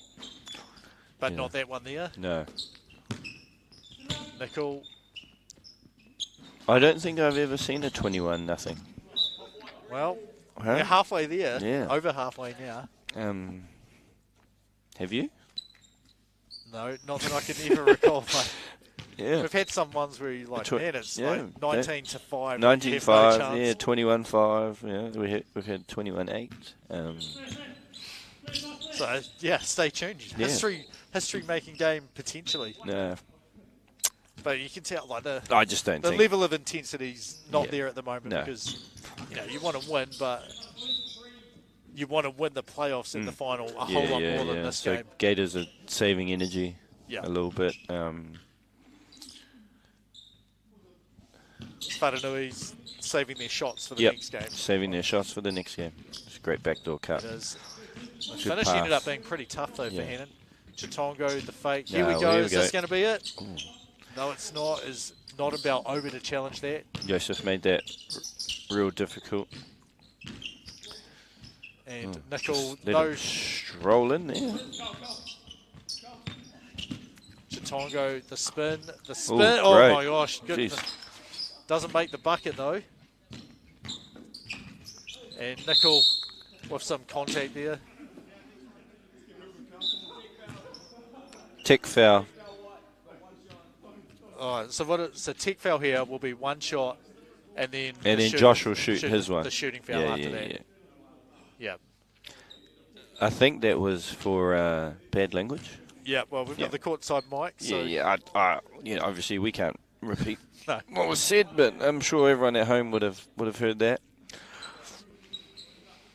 but not that one there. No. Nickel. I don't think I've ever seen a 21-0. Well, we're halfway there. Yeah. Over halfway now. Have you? No, not that I can ever recall. Yeah. We've had some ones where you're like, man, it's like 19-5. 19-5, 21-5. Yeah, we've had 21-8. So, stay tuned. History-making game, potentially. No. But you can tell, like, I just don't the think level of intensity's not there at the moment because, you want to win, but you want to win the playoffs in the final a whole lot more than this game. Gators are saving energy a little bit. Whananui's saving their shots for the next game. Saving their shots for the next game. It's a great backdoor cut. It is. The finish ended up being pretty tough, though, for Hannon. Chitongo, the fake. Here we go. Is this going to be it? Ooh. No, it's not. Is not about over to challenge that. Joseph made that real difficult. And Nickel, no stroll in there. Chitongo, the spin. Ooh, oh my gosh. Good. Doesn't make the bucket though. And Nickel with some contact there. Tech foul. Alright, so tech foul here will be one shot, and then Josh will shoot his one. The shooting foul after that. Yeah. I think that was for bad language. Yeah, well, we've got the courtside mic. So obviously we can't repeat what was said, but I'm sure everyone at home would have heard that.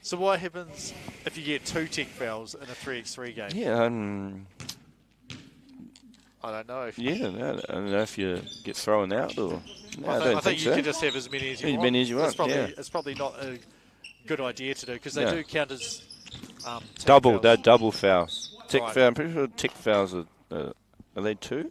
So what happens if you get 2 tech fouls in a 3x3 game. Yeah, I don't know. yeah, I don't know if you get thrown out or. No, I think you can just have as many as you want. As many as you want, It's probably not a good idea to do because they do count as tech double. fouls. They're double fouls. Tech Right. foul. I'm pretty sure tech fouls are they 2?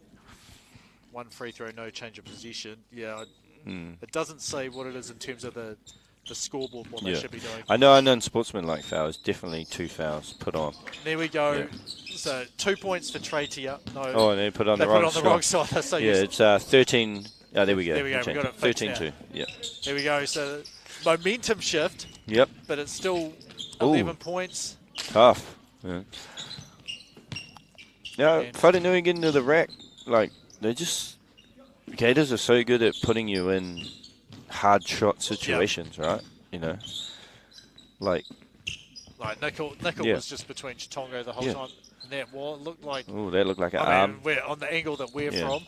1 free throw, no change of position. Yeah, it doesn't say what it is in terms of the scoreboard, what they should be doing. I know unsportsmanlike fouls, definitely 2 fouls put on. There we go. Yeah. So 2 points for Treatia. No. Oh, and they put on they the put wrong on the wrong side. That's so yeah, useful. it's 13. Oh, there we go. There we go. We got it fixed 13-2. now. Yep. There we go. So momentum shift. Yep. But it's still 11 points. Tough. Yeah. Now, Whanganui getting to the rack, like, they just... Gators are so good at putting you in hard shot situations, right? You know? Like Nickel was just between Chitongo the whole time. And that looked like... Oh, that looked like an I arm. mean, we're on the angle that we're from.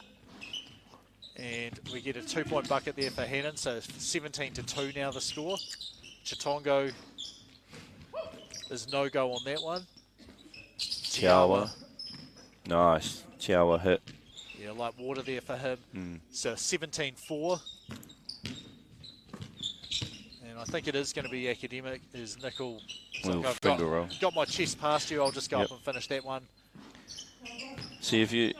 And we get a 2-point bucket there for Hannon. So 17-2 now the score. Chitongo... There's no go on that one. Chiawa. Nice. Chiawa hit. Yeah, like water there for him. So 17-4. And I think it is going to be academic. Is Nickel. So I've got my chest past you. I'll just go up and finish that one. See if you...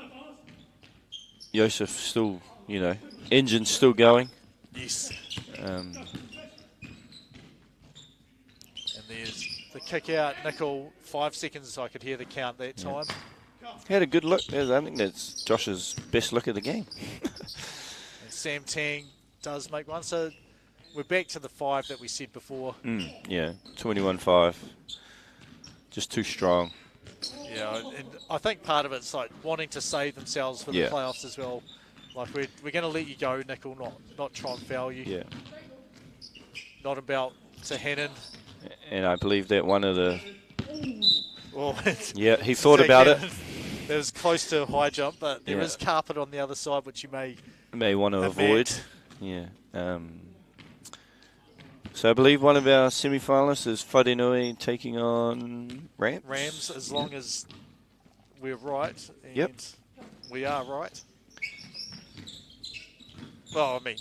Joseph still, you know, engine's still going. Yes. And there's the kick out. Nickel, 5 seconds. I could hear the count that time. Had a good look. I think that's Josh's best look of the game. And Sam Tang does make one. So we're back to the 5 that we said before. Yeah, 21-5. Just too strong. Yeah, and I think part of it's like wanting to save themselves for the playoffs as well. Like we're going to let you go, Nickel, not try and foul you. Yeah. Not about to Hannon. And I believe that one of the... Well, yeah, he thought about it. It was close to a high jump, but there is carpet on the other side, which you may want to avoid. Yeah. So I believe one of our semi-finalists is Whanganui taking on Rams. Rams, as long as we're right. And we are right. Well, I mean,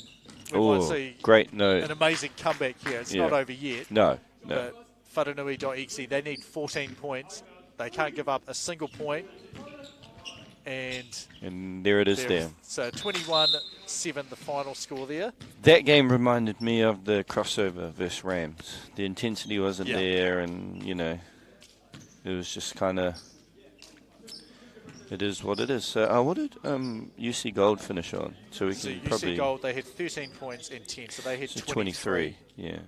we might see an amazing comeback here. It's not over yet. No. But Round.5, they need 14 points. They can't give up a single point. And there it is there. So 21-7 the final score there. That game reminded me of the crossover versus Rams. The intensity wasn't there, and, you know, it was just kind of... It is what it is. So, what did UC Gold finish on? So we can probably... UC Gold, they had 13 points in 10, so they had 23. Yeah.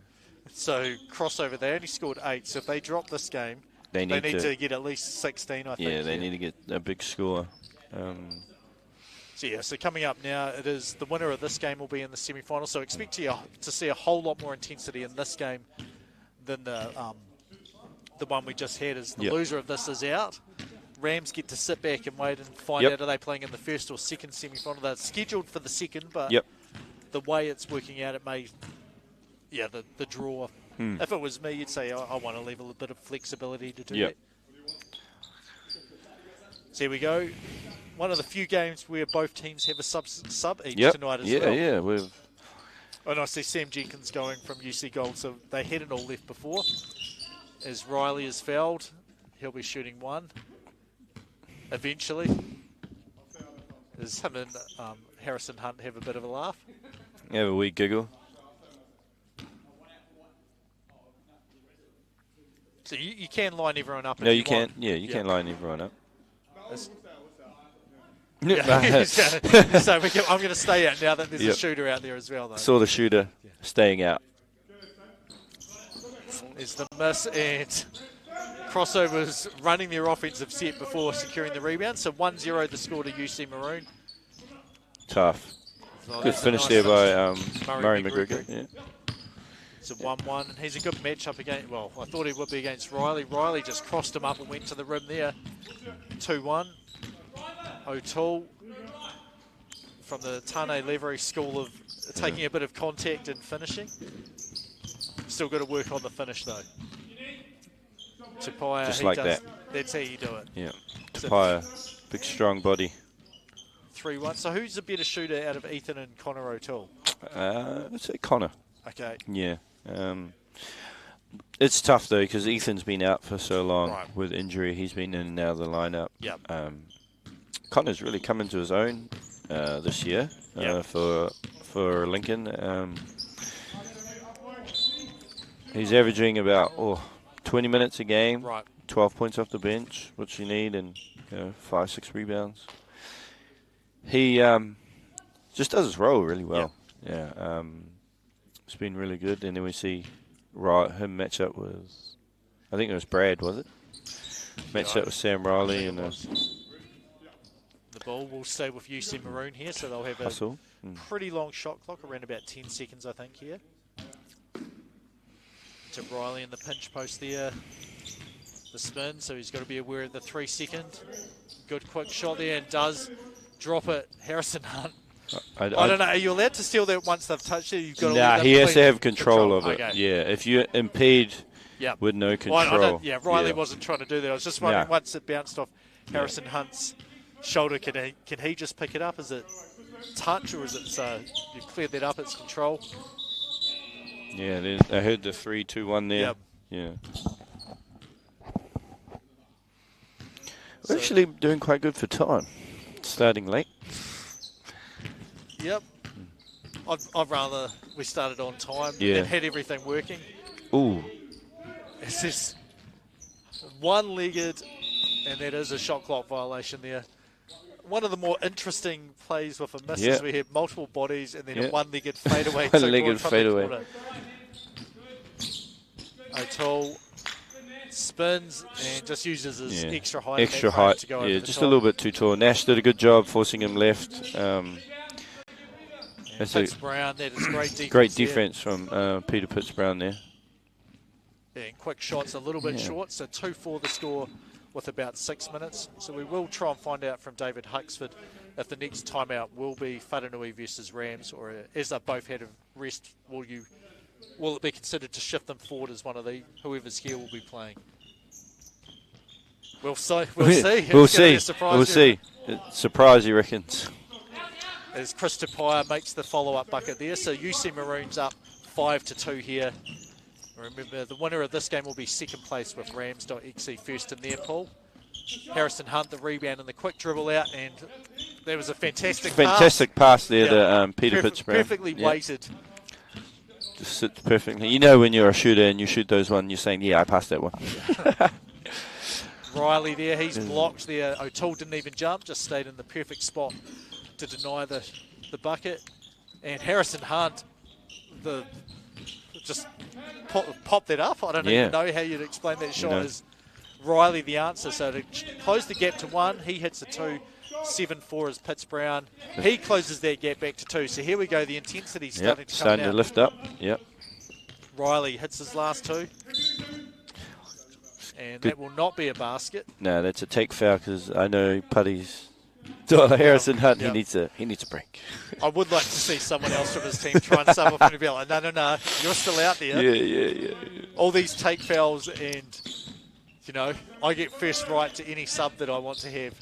So crossover, they only scored 8. So if they drop this game, they need to get at least 16, I think. Yeah, they need to get a big score. So coming up now, it is the winner of this game will be in the semi-final. So expect to see a whole lot more intensity in this game than the one we just had. As the loser of this is out. Rams get to sit back and wait and find out are they playing in the first or second semi-final. They're scheduled for the second, but the way it's working out, it may, the draw. If it was me, you'd say I want to leave a little bit of flexibility to do that. So here we go. One of the few games where both teams have a sub each tonight as well. And I see Sam Jenkins going from UC Gold, so they hadn't all left before. As Riley is fouled, he'll be shooting one. Eventually. As him and Harrison Hunt have a bit of a laugh. Have a wee giggle. So you can line everyone up. No, you can't. Yeah, you can line everyone up. So I'm going to stay out now that there's a shooter out there as well, though. Saw the shooter staying out. There's the miss, and crossovers running their offensive set before securing the rebound. So 1-0 the score to UC Maroon. Tough. Good finish there by Murray McGregor. Yeah. It's a 1-1, and he's a good matchup against, well, I thought he would be against Riley. Riley just crossed him up and went to the rim there. 2-1. O'Toole from the Tane Levery school of taking a bit of contact and finishing. Still got to work on the finish, though. Tapia, just he like does, that. That's how you do it. Yeah, So Tapia, big strong body. 3-1. So who's the better shooter out of Ethan and Connor O'Toole? I'd say Connor. Okay. Yeah. It's tough though because Ethan's been out for so long with injury. He's been in and out of the lineup. Yep. Connor's really come into his own this year for Lincoln. He's averaging about 20 minutes a game. Right. 12 points off the bench, which you need, and 5-6 rebounds. He just does his role really well. Yep. Yeah, it's been really good. And then we see him match up with, I think it was Brad, was it? Matched up with Sam Riley. And the ball will stay with UC Maroon here, so they'll have hustle. a pretty long shot clock, around about 10 seconds, I think, here. To Riley in the pinch post there. The spin, so he's got to be aware of the 3 second. Good quick shot there, and does drop it. Harrison Hunt. I don't know. Are you allowed to steal that once they've touched it? You've got to he has to have control of it. Okay. Yeah, if you impede with no control. Riley wasn't trying to do that. I was just wondering, once it bounced off Harrison Hunt's shoulder, can he just pick it up? Is it touch, or is it you cleared that up, it's control? Yeah, I heard the 3-2-1 there. Yep. Yeah. We're actually doing quite good for time. Starting late. Yep. I'd rather we started on time and had everything working. Ooh. It's just one-legged, and that is a shot clock violation there. One of the more interesting plays with a miss is we had multiple bodies and then a one-legged fadeaway. One-legged fadeaway. O'Toole spins and just uses his extra height. Extra height, to go just a little bit too tall. Nash did a good job forcing him left. That's Brown, that is great defense. Great defense from Peter Pitts Brown there. Yeah, and quick shots a little bit short, so 2-4 the score with about 6 minutes. So we will try and find out from David Huxford if the next timeout will be Whanganui versus Rams, or as they've both had a rest, will it be considered to shift them forward as one of whoever's here will be playing? We'll see. We'll see. We'll see. Surprise, he reckons. As Chris Tapia makes the follow-up bucket there. So UC Maroons up 5-2 here. Remember, the winner of this game will be second place with Round.5 first in their pool. Harrison Hunt, the rebound and the quick dribble out, and there was a fantastic pass there to Peter Pitts Brown. Perfectly weighted. Just sits perfectly. You know when you're a shooter and you shoot those one, you're saying, yeah, I passed that one. Riley there, he's blocked there. O'Toole didn't even jump, just stayed in the perfect spot to deny the bucket. And Harrison Hunt, just popped that up. I don't even know how you'd explain that shot. Is Riley the answer? So to close the gap to 1, he hits a 2. 7-4 is Pitts Brown. He closes that gap back to 2. So here we go. The intensity's starting to come out. To lift up. Yep. Riley hits his last 2. And that will not be a basket. No, that's a take foul because I know Putty's Harrison Hunt. He needs a break. I would like to see someone else from his team try and sub off and be like, no, you're still out there. Yeah. All these take fouls, and I get first right to any sub that I want to have.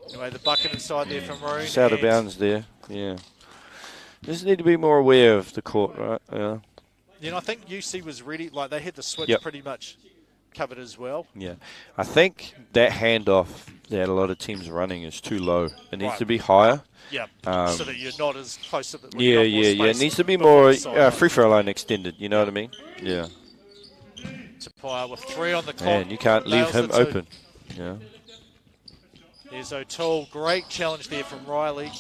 Anyway, the bucket inside there from Maroon. It's out of bounds there. Yeah. Just need to be more aware of the court, right? Yeah. I think UC was ready. Like, they had the switch pretty much covered as well. Yeah. I think that handoff that a lot of teams are running is too low. It needs to be higher. Yeah. So that you're not as close to the It needs to be more free throw line extended. You know what I mean? Yeah. Tapia with 3 on the clock. Man, you can't leave him open. Yeah. There's O'Toole. Great challenge there from Riley.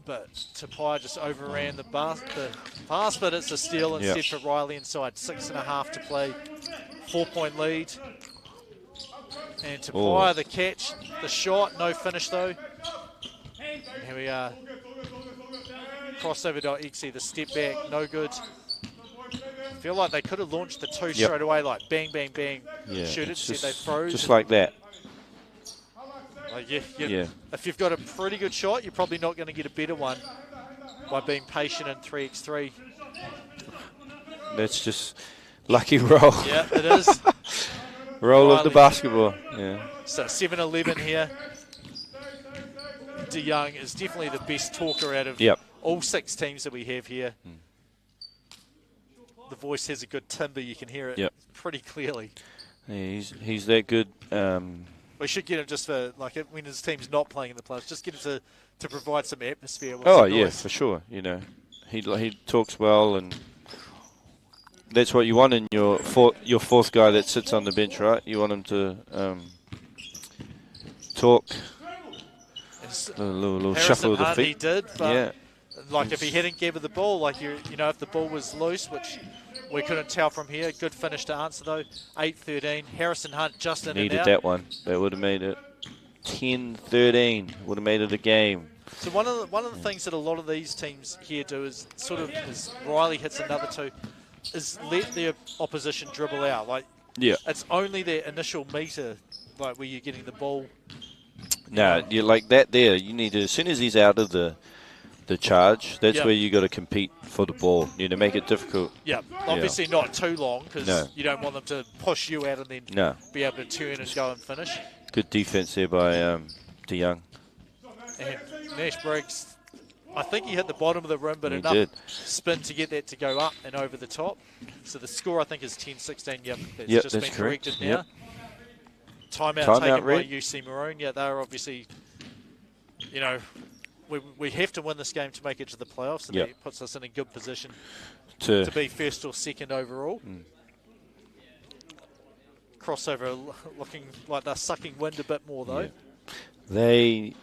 But Tapia just overran the pass, but it's a steal instead for Riley inside. 6.5 to play. 4-point lead. And Tapia, the catch, the shot, no finish though. And here we are. Crossover.exe, the step back, no good. I feel like they could have launched the 2 straight away, like bang, bang, bang. Shoot it, they froze. Just like that. Like, if you've got a pretty good shot, you're probably not going to get a better one by being patient in 3x3. That's just Lucky roll. Yeah, it is. Roll of the Riley. basketball. Yeah. So 7-11 here. De Jong is definitely the best talker out of Yep. all 6 teams that we have here. The voice has a good timbre. You can hear it pretty clearly. Yeah, he's that good. We should get him just for, like, when his team's not playing in the playoffs, just get him to provide some atmosphere. With Oh, some yeah, noise. for sure. You know, he talks well, and that's what you want in your fourth guy that sits on the bench, right? You want him to talk, a little shuffle of the Hunt, feet. he did, but Yeah. like if he hadn't given the ball, like you know, if the ball was loose, which we couldn't tell from here. Good finish to answer though. 8-13. Harrison Hunt just in Needed and out. that one. That would have made it 10-13. Would have made it a game. So one of the things that a lot of these teams here do is sort of, as Riley hits another 2, is let their opposition dribble out. Like, it's only their initial meter, like where you're getting the ball. No, you like that there. You need to, as soon as he's out of the charge, that's where you got to compete for the ball. You know, make it difficult. Yeah, obviously not too long because you don't want them to push you out and then be able to turn and go and finish. Good defense there by De Jong. And Nash Briggs, I think he hit the bottom of the rim, but He enough did. spin to get that to go up and over the top. So the score, I think, is 10-16. That's just been corrected now. Timeout taken by UC Maroon. Yeah, they're obviously, you know, we have to win this game to make it to the playoffs, and that puts us in a good position to be first or second overall. Crossover looking like they're sucking wind a bit more, though. Yeah. They,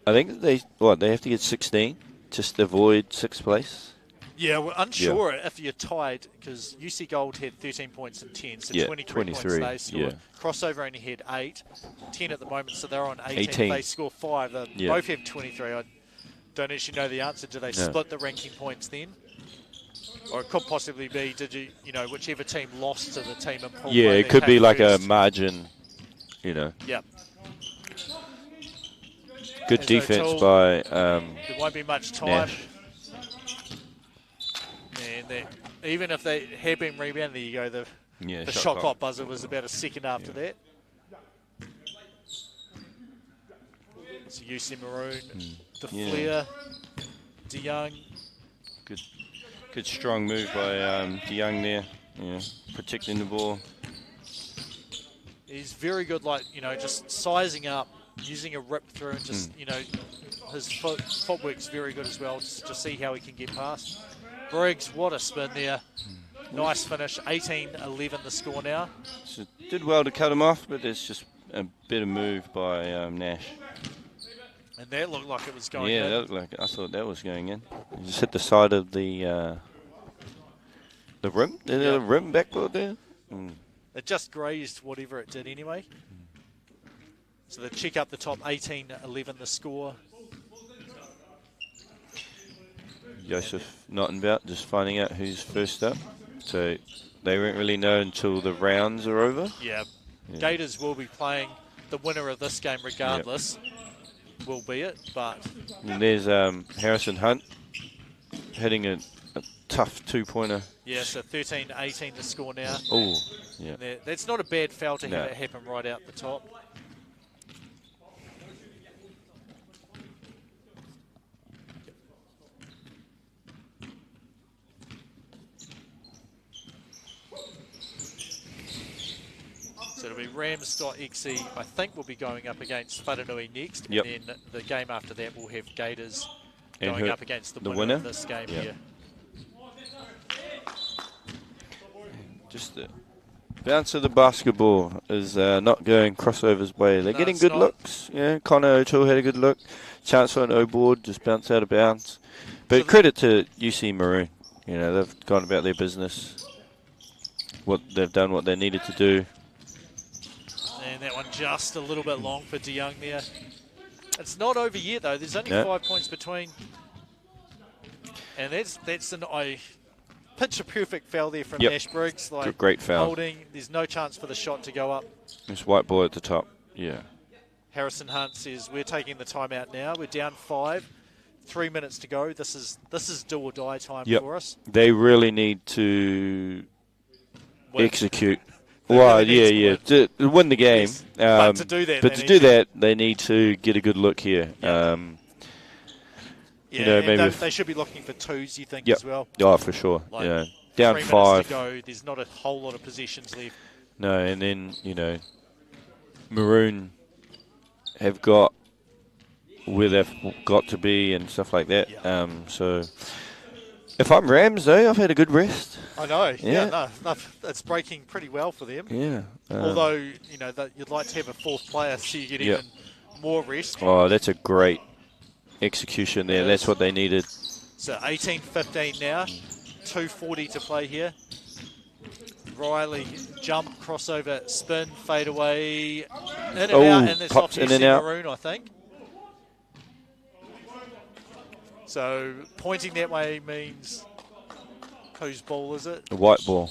I think they have to get 16 just to avoid 6th place. Yeah, we're unsure if you're tied because UC Gold had 13 points and 10, so 23 points they scored. Crossover only had 8, 10 at the moment, so they're on 18. They score 5. They both have 23. I don't actually know the answer. Do they split the ranking points then? Or it could possibly be, whichever team lost to the team in pool play, it could be like first. A margin, you know. Yep. Good As defense O'Toole, by there won't be much time. Nash. And even if they had been rebounded, there you go. The shot clock buzzer was about a second after that. So UC Maroon, the Flair, De Jong. Good strong move by De Jong there. Yeah, protecting the ball. He's very good, just sizing up, using a rip through, and just, his footwork's very good as well, just to see how he can get past. Briggs, what a spin there. Nice finish. 18-11 the score now. So did well to cut him off, but it's just a better move by Nash. And that looked like it was going in. Yeah, that looked like I thought that was going in. He just hit the side of the rim. The rim backboard there. It just grazed whatever it did anyway. So they check up the top. 18-11 the score. Joseph Nottenbout just finding out who's first up. So they won't really know until the rounds are over. Yeah. Gators will be playing the winner of this game regardless. Will be it, but... And there's Harrison Hunt hitting a tough 2-pointer. Yeah, so 13-18 the score now. Oh, yeah. That's not a bad foul to have it happen right out the top. So it'll be Rams.exe, I think, will be going up against Whananui next. And then the game after that will have Gators going up against the winner of this game here. Just the bounce of the basketball is not going Crossover's way. They're getting good looks. Yeah, Connor O'Toole had a good look. Chance for an O-board, just bounce out of bounds. But so credit to UC Maroon. You know, they've gone about their business. They've done what they needed to do. And that one just a little bit long for De Jong there. It's not over yet, though. There's only 5 points between. And that's an picture-perfect foul there from Nash Briggs. Like, great foul. Holding. There's no chance for the shot to go up. This white ball at the top. Yeah. Harrison Hunt says, we're taking the timeout now. We're down 5. 3 minutes to go. This is do or die time for us. They really need to execute. They Well, really need to win the game. Yes. But to do that, they need to get a good look here. Yeah. Maybe they should be looking for 2s, you think, as well. Oh, for sure. Like, Down 3 minutes 5. to go. There's not a whole lot of possessions left. No, and then, Maroon have got where they've got to be and stuff like that. Yeah. So if I'm Rams, though, I've had a good rest. I know. Yeah. No, it's breaking pretty well for them. Yeah. Although, that you'd like to have a 4th player so you get even more rest. Oh, that's a great execution there. That's what they needed. So 18-15 now. 2:40 to play here. Riley, jump, crossover, spin, fade away, in and out, and it's off UC Maroon, I think. So pointing that way means whose ball is it? The white ball.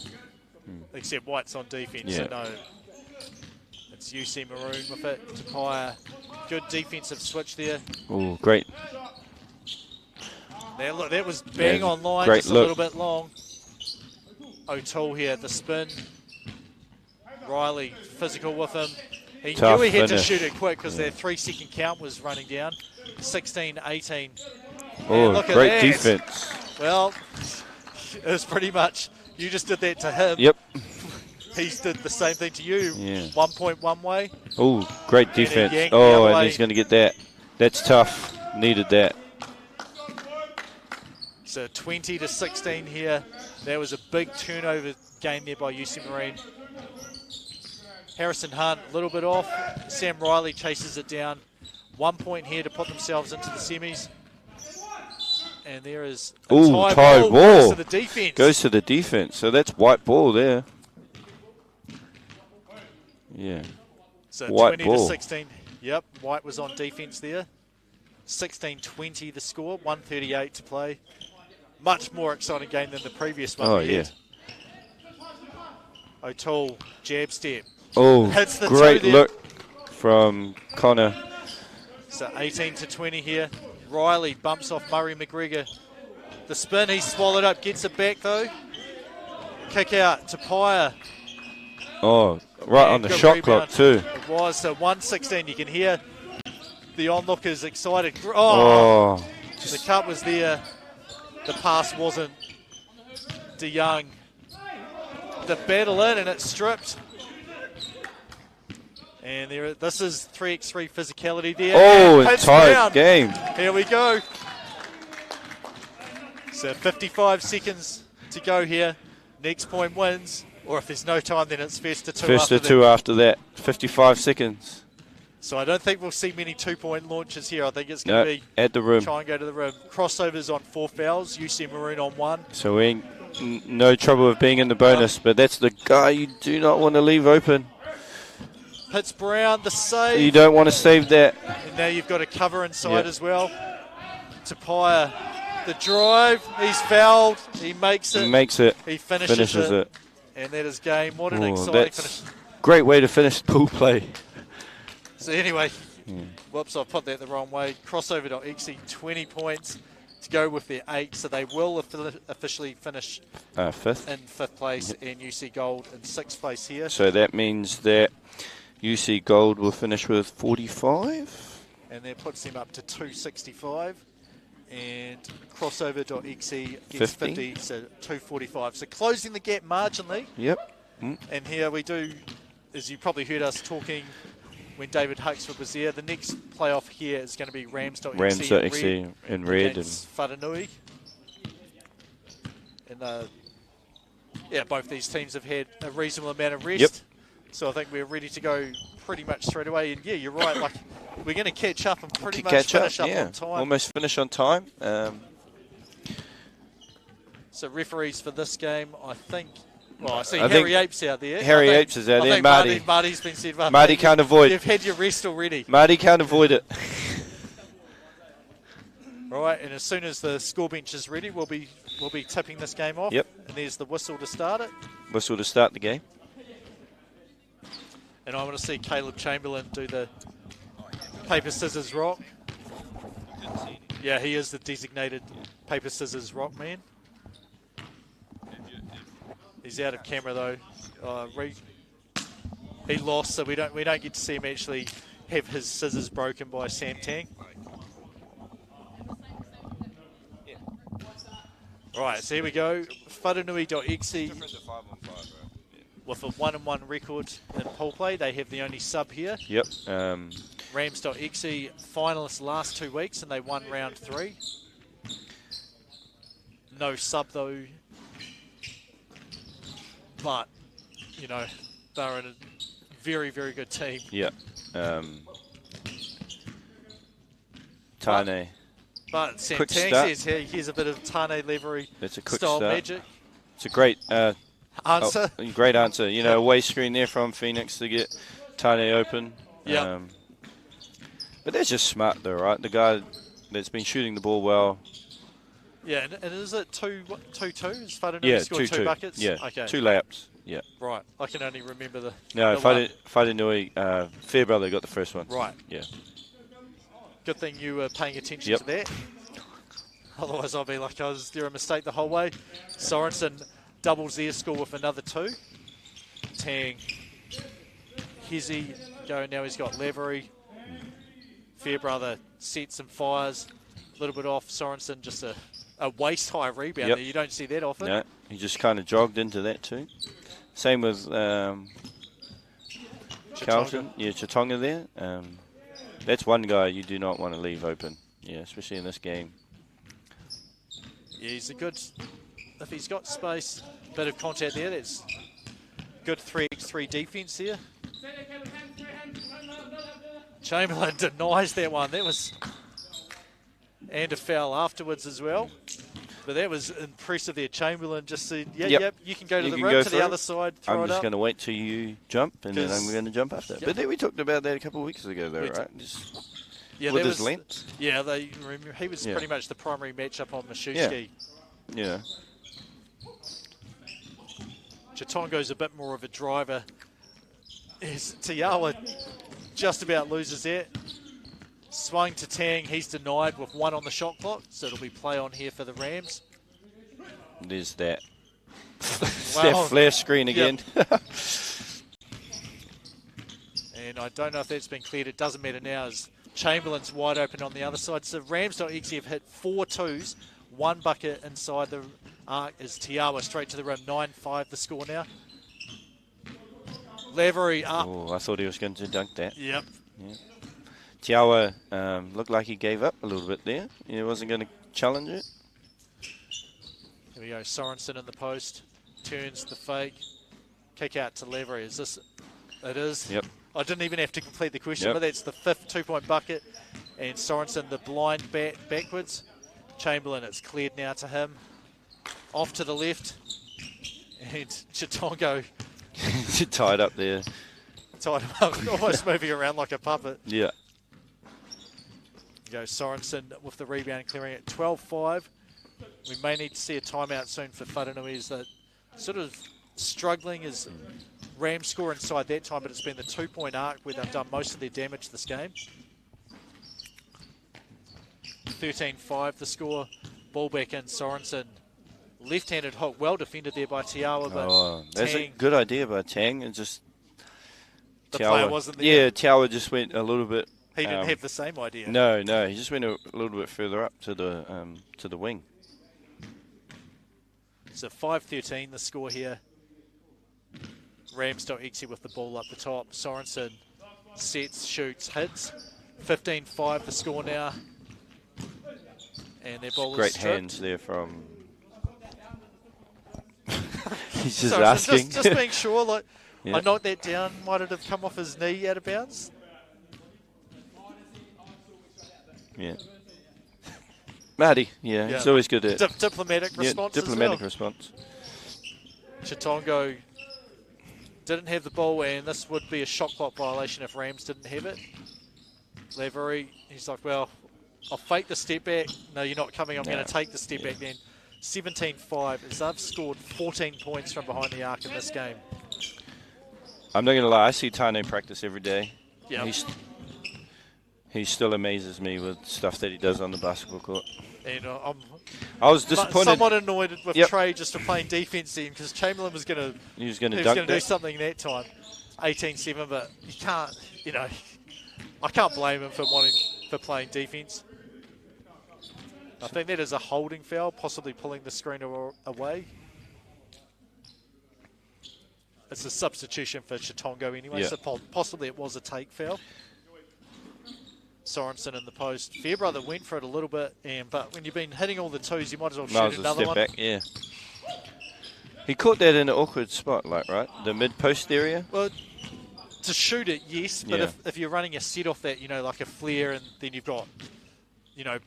Except White's on defence, Yeah. so no. It's UC Maroon with it. Tapaya, good defensive switch there. Oh, great. Now look, that was bang on line, great just a look. little bit long. O'Toole here, the spin. Riley, physical with him. He Tough knew he had to finish. shoot it quick because their 3-second count was running down. 16-18. Oh, look at great that. defense. Well, it was pretty much, you just did that to him. Yep. He did the same thing to you. Yeah. 1 point one way. Oh, great he defense. yanked the Oh, other and way. he's going to get that. That's tough. Needed that. So 20-16 here. That was a big turnover game there by UC Marine. Harrison Hunt, a little bit off. Sam Riley chases it down. 1 point here to put themselves into the semis. And there is a tie ball. Goes to the defense. Goes to the defense. So that's white ball there. Yeah. So White 20-16. Yep, White was on defense there. 16-20 the score. 1:38 to play. Much more exciting game than the previous one. Oh, yeah. O'Toole, jab step. Oh, Hits the great toe there. look from Connor. So 18-20 here. Riley bumps off Murray McGregor. The spin, he swallowed up, gets it back though. Kick out to Pyer. Oh, right on the Good shot rebound. clock too. It was, so 1:16. You can hear the onlookers excited. Oh, The cut was there. The pass wasn't. DeYoung. The battle in and it's stripped. And this is 3x3 physicality there. Oh, And a hits tight down. game. Here we go. So 55 seconds to go here. Next point wins. Or if there's no time, then it's first to two. First to two after that. 55 seconds. So I don't think we'll see many 2-point launches here. I think it's going to be at the rim. Try and go to the rim. Crossovers on 4 fouls. UC Maroon on 1. So we ain't no trouble with being in the bonus, but that's the guy you do not want to leave open. Pitts Brown, the save. You don't want to save that. And now you've got a cover inside as well. Tapaya, the drive. He's fouled. He makes it. He makes it. He finishes it. And that is game. What an exciting finish. Great way to finish pool play. So anyway, whoops, I've put that the wrong way. Crossover.exe, 20 points to go with their 8. So they will officially finish Fifth. in 5th place and UC Gold in 6th place here. So that means that UC Gold will finish with 45. And that puts them up to 265. And crossover.exe50. gets 50, so 245. So closing the gap marginally. Yep. And here we do, as you probably heard us talking when David Huxford was there, the next playoff here is going to be Rams.exe in red and Whanganui. And both these teams have had a reasonable amount of rest. Yep. So I think we're ready to go pretty much straight away. And yeah, you're right. Like we're going to catch up and pretty much finish up on time. Almost finish on time. So referees for this game, I think. Well, I see Harry Apes out there. Harry Apes is out there. Marty. Marty's been said. Marty can't avoid. You've had your rest already. Marty can't avoid it. All right, and as soon as the score bench is ready, we'll be tipping this game off. Yep. And there's the whistle to start it. Whistle to start the game. And I want to see Caleb Chamberlain do the paper, scissors, rock. Yeah, he is the designated paper, scissors, rock man. He's out of camera though. He lost, so we don't get to see him actually have his scissors broken by Sam Tang. Right, so here we go. Whanui.exe with a 1-1 record in pool play. They have the only sub here. Yep. Rams.exe finalists last 2 weeks, and they won round 3. No sub though, but you know they're in a very, very good team. Yep. Tane. But Sam Quick Tang start. says here's a bit of Tane Levery That's a quick style start. magic. It's a great Answer. great answer. You know, away screen there from Phoenix to get Tane open. Yeah. But that's just smart though, right? The guy that's been shooting the ball well. Yeah, and is it 2-2? Is Whanui Yeah, scored 2 buckets? Yeah, Okay. 2 layups. Yeah. Right. I can only remember the. No, the one. Whanui, Fairbrother got the first one. Right. Yeah. Good thing you were paying attention Yep. to that. Otherwise, I'll be like, was there a mistake the whole way? Sorensen doubles their score with another 2. Tang, Hezzy go. Now he's got Levery. Fairbrother sets and fires. A little bit off. Sorensen just a waist-high rebound Yep. there. You don't see that often. No, he just kind of jogged into that too. Same with Carlton. Yeah, Chitonga there. That's one guy you do not want to leave open. Yeah, especially in this game. Yeah, he's a good, if he's got space, bit of contact there, that's good 3x3 defense there. Chamberlain denies that one. That was, and a foul afterwards as well. But that was impressive there. Chamberlain just said, yep, you can go to the rim, to the other side, throw it up. I'm just going to wait till you jump, and then I'm going to jump after. Yep. But then we talked about that a couple of weeks ago, though, right? Just with his length. Yeah, remember, he was pretty much the primary matchup on Mashewski. Yeah. Chitongo's a bit more of a driver. Tiawa just about loses that. Swung to Tang, he's denied with 1 on the shot clock, so it'll be play on here for the Rams. There's that. Wow. That flare screen again. Yep. And I don't know if that's been cleared. It doesn't matter now as Chamberlain's wide open on the other side. So Rams.exe have hit 4 twos. 1 bucket inside the arc is Tiawa straight to the rim. 9-5 the score now. Levery up. Oh, I thought he was going to dunk that. Yep. Yeah. Tiawa looked like he gave up a little bit there. He wasn't going to challenge it. Here we go. Sorensen in the post. Turns the fake. Kick out to Levery. Is this? It is. Yep. I didn't even have to complete the question, Yep. but that's the 5th 2-point bucket. And Sorensen, the blind bat backwards. Chamberlain, it's cleared now to him. Off to the left. And Chitongo Tied up there. tied him up, almost moving around like a puppet. Yeah. Go Sorensen with the rebound, clearing it 12-5. We may need to see a timeout soon for Whanui, as that sort of struggling as Rams score inside that time, but it's been the 2-point arc where they've done most of their damage this game. 13-5 the score. Ball back in. Sorensen, left-handed hook, well defended there by Tiawa, but That's Tang, a good idea by Tang. And just the player wasn't there. Yeah, Tiawa just went a little bit. He didn't have the same idea. No, he just went a little bit further up to the wing. So 5-13 the score here. Rams.exe with the ball up the top. Sorensen sets, shoots, hits. 15-5 the score now. And their ball is Great stripped. hands there from. He's just Sorensen asking. just being sure, like, Yeah. I knocked that down. Might it have come off his knee out of bounds? Yeah. Marty, yeah, he's always good at Diplomatic response diplomatic as well. response. Chitongo didn't have the ball, and this would be a shot clock violation if Rams didn't have it. Levery, he's like, well, I'll fake the step back. No, you're not coming. I'm going to take the step back then. 17-5 as they've scored 14 points from behind the arc in this game. I'm not going to lie, I see Tane practice every day. Yeah. He still amazes me with stuff that he does on the basketball court. And I was disappointed. somewhat annoyed with Trey just for playing defense then, because Chamberlain was going to do something that time. 18-7, but you can't, I can't blame him for playing defense. I think that is a holding foul, possibly pulling the screen away. It's a substitution for Chitongo anyway, so possibly it was a take foul. Sorensen in the post. Fairbrother went for it a little bit, but when you've been hitting all the twos, you might as well shoot another one. Back, yeah. He caught that in an awkward spot, right? The mid-post area? Well, to shoot it, yes, but if you're running a set off that, like a flare, and then you've got,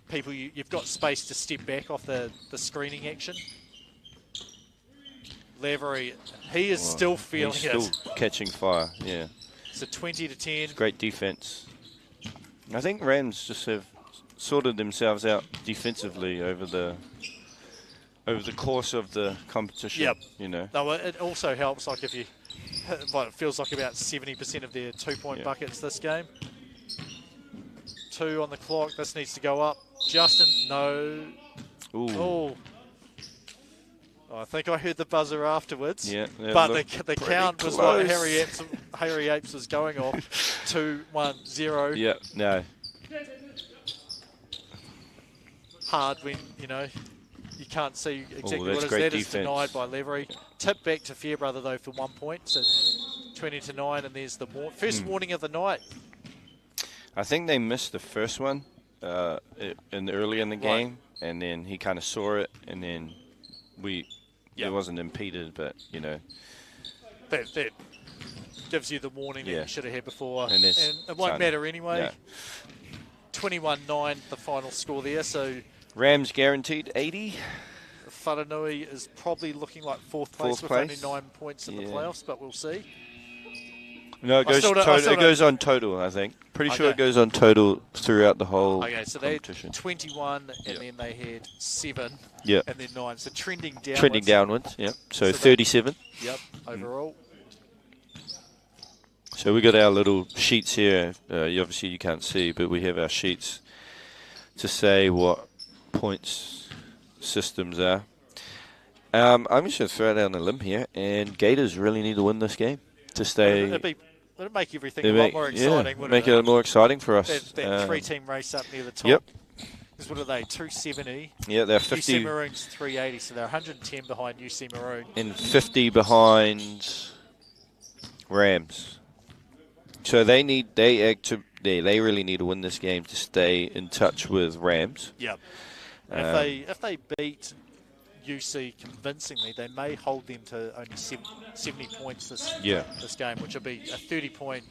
people, you've got space to step back off the screening action. Lavery, he is still feeling it. He's still catching fire, yeah. It's a 20-10. Great defense. I think Rams just have sorted themselves out defensively over the course of the competition. Yep. No, it also helps, like if you, it feels like about 70% of their 2-point buckets this game. 2 on the clock. This needs to go up. Justin, no. Ooh. I think I heard the buzzer afterwards. Yeah, but the count was what close. Harry Apes was going off. 2-1-0. Yeah, no. Hard when, you can't see exactly what it is. That is denied by Lavery. Tip back to Fairbrother, though, for 1 point. So 20-9, and there's the first warning of the night. I think they missed the first one early in the game, and then he kind of saw it, and then it wasn't impeded, but, That gives you the warning that you should have had before. And it won't matter anyway. Yeah. 21-9, the final score there. So Rams guaranteed 80. Whananui is probably looking like fourth place with only 9 points in the playoffs, but we'll see. No, it goes on total, I think. Pretty sure it goes on total throughout the whole so competition. They had 21, and then they had 7, and then 9. So trending downwards. Trending downwards, So 37. Overall. So we got our little sheets here. Obviously you can't see, but we have our sheets to say what points systems are. I'm just going to throw it out on a limb here, and Gators really need to win this game to stay. It'll make everything a lot more exciting, wouldn't it? Make it more exciting for us. That 3-team race up near the top. Yep. Because what are they, 270? Yeah, they're 50. UC Maroon's 380, so they're 110 behind UC Maroon. And 50 behind Rams. So they really need to win this game to stay in touch with Rams. Yep. If they beat UC convincingly, they may hold them to only 70 points this game, which will be a 30-point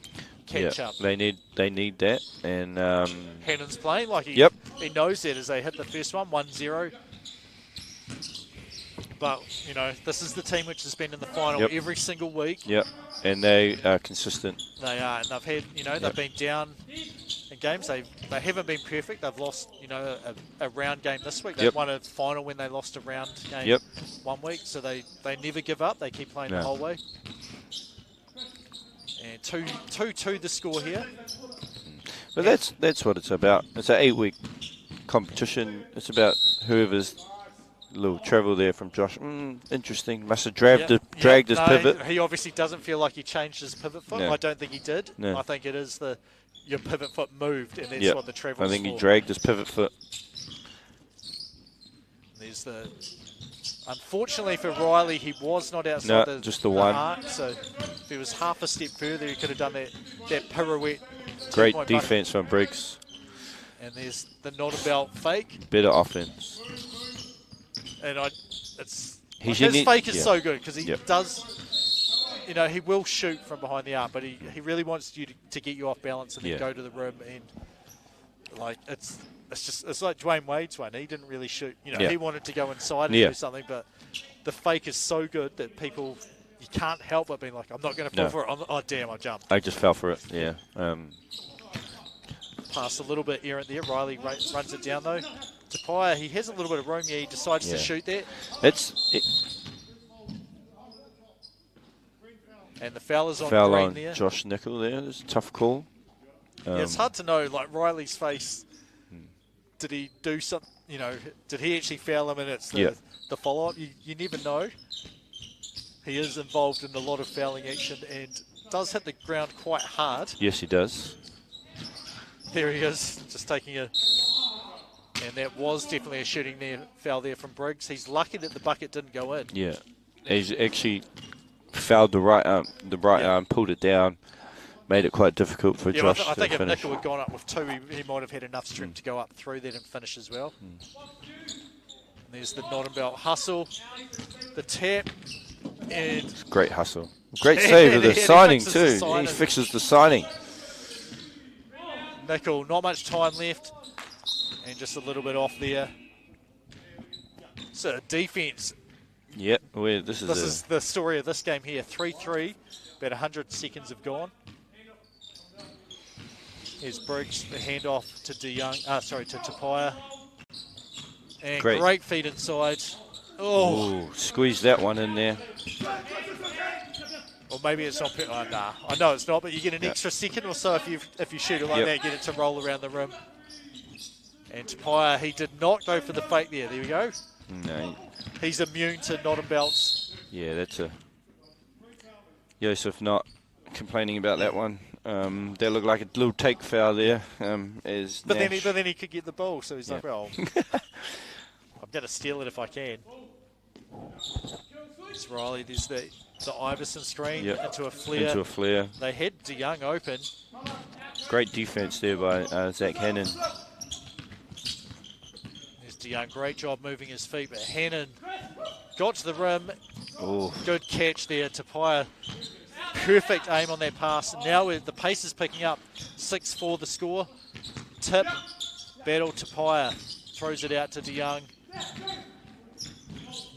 catch-up. They need that, and Hannon's playing like he knows that as they hit the first one, 1-0. But this is the team which has been in the final every single week. Yep, and they are consistent. They are, and they've had they've been down in games. They haven't been perfect. They've lost a round game this week. They won a final when they lost a round game 1 week. So they never give up. They keep playing the whole way. And 2-2 the score here. But that's what it's about. It's an 8-week competition. It's about whoever's little travel there from Josh. Interesting. Must have dragged his pivot. He obviously doesn't feel like he changed his pivot foot. I don't think he did. I think it is your pivot foot moved, and that's what the travel is. I think he dragged his pivot foot. There's unfortunately for Riley, he was not outside the one mark, so if he was half a step further, he could have done that pirouette. Great defense from Briggs. And there's the not about fake. Better offense. And his fake is so good because he does, he will shoot from behind the arc, but he really wants you to get you off balance and then go to the rim, and it's like Dwayne Wade's one. He didn't really shoot. He wanted to go inside and do something, but the fake is so good that you can't help but being like, I'm not going to fall for it. Oh damn, I jumped. I just fell for it. Yeah. Pass a little bit errant there. Riley runs it down though. Tapia, he has a little bit of room. He decides to shoot that. And the foul is on Green there. Josh Nickel there. It's a tough call. Yeah, it's hard to know. Like Riley's face, did he do something? You know, did he actually foul him? And it's the follow-up. You never know. He is involved in a lot of fouling action and does hit the ground quite hard. Yes, he does. There he is, just taking a... And that was definitely a shooting foul there from Briggs. He's lucky that the bucket didn't go in. Yeah. He's actually fouled the right arm, pulled it down, made it quite difficult for Josh I think to if finish. Nickel had gone up with 2, he might have had enough strength to go up through that and finish as well. And there's the Nottingham Belt hustle, the tap, and... Great hustle. Great save of the signing too. He fixes the signing. Nickel, not much time left, and just a little bit off there. So defense. Yep, this is the story of this game here. 3-3, about 100 seconds have gone. Here's Briggs, the handoff to to Tapia. And great feed inside. Oh, squeeze that one in there. Or maybe it's not. Nah, I know it's not. But you get an extra second or so if you shoot it like that, get it to roll around the rim. And Tapia, he did not go for the fake there. There we go. No. He's immune to Nottingham Belts. Yeah, that's a... Joseph not complaining about that one. That looked like a little take foul there. But then he could get the ball, so he's like, well, I'm going to steal it if I can. It's Riley. There's the Iverson screen into a flare. They had DeYoung open. Great defense there by Zach Hannon. There's DeYoung. Great job moving his feet, but Hannon got to the rim. Ooh. Good catch there. Tapia, perfect aim on that pass. Now the pace is picking up. 6-4 the score. Tip, battle Tapia. Throws it out to DeYoung.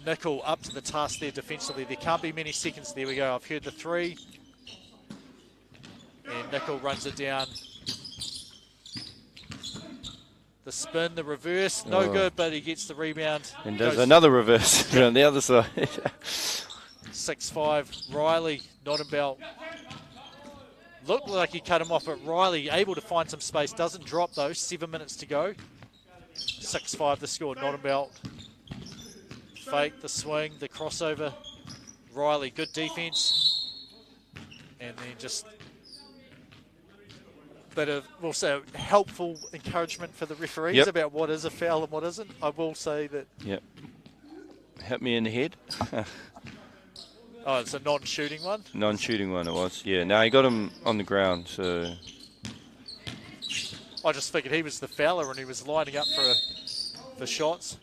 Nickel up to the task there defensively. There can't be many seconds. There we go. I've heard the 3. And Nickel runs it down. The spin, the reverse, no good, but he gets the rebound. And does another reverse on the other side. 6-5, Riley, Nottingham Belt. Looked like he cut him off, but Riley able to find some space. Doesn't drop though, 7 minutes to go. 6-5 the score, Nottingham Belt. Fake, the swing, the crossover. Riley, good defense. And then just... bit of also helpful encouragement for the referees about what is a foul and what isn't. I will say that. Yep. Hit me in the head. Oh, it's a non-shooting one? Non-shooting one it was, yeah. No, he got him on the ground, so... I just figured he was the fouler and he was lining up for shots.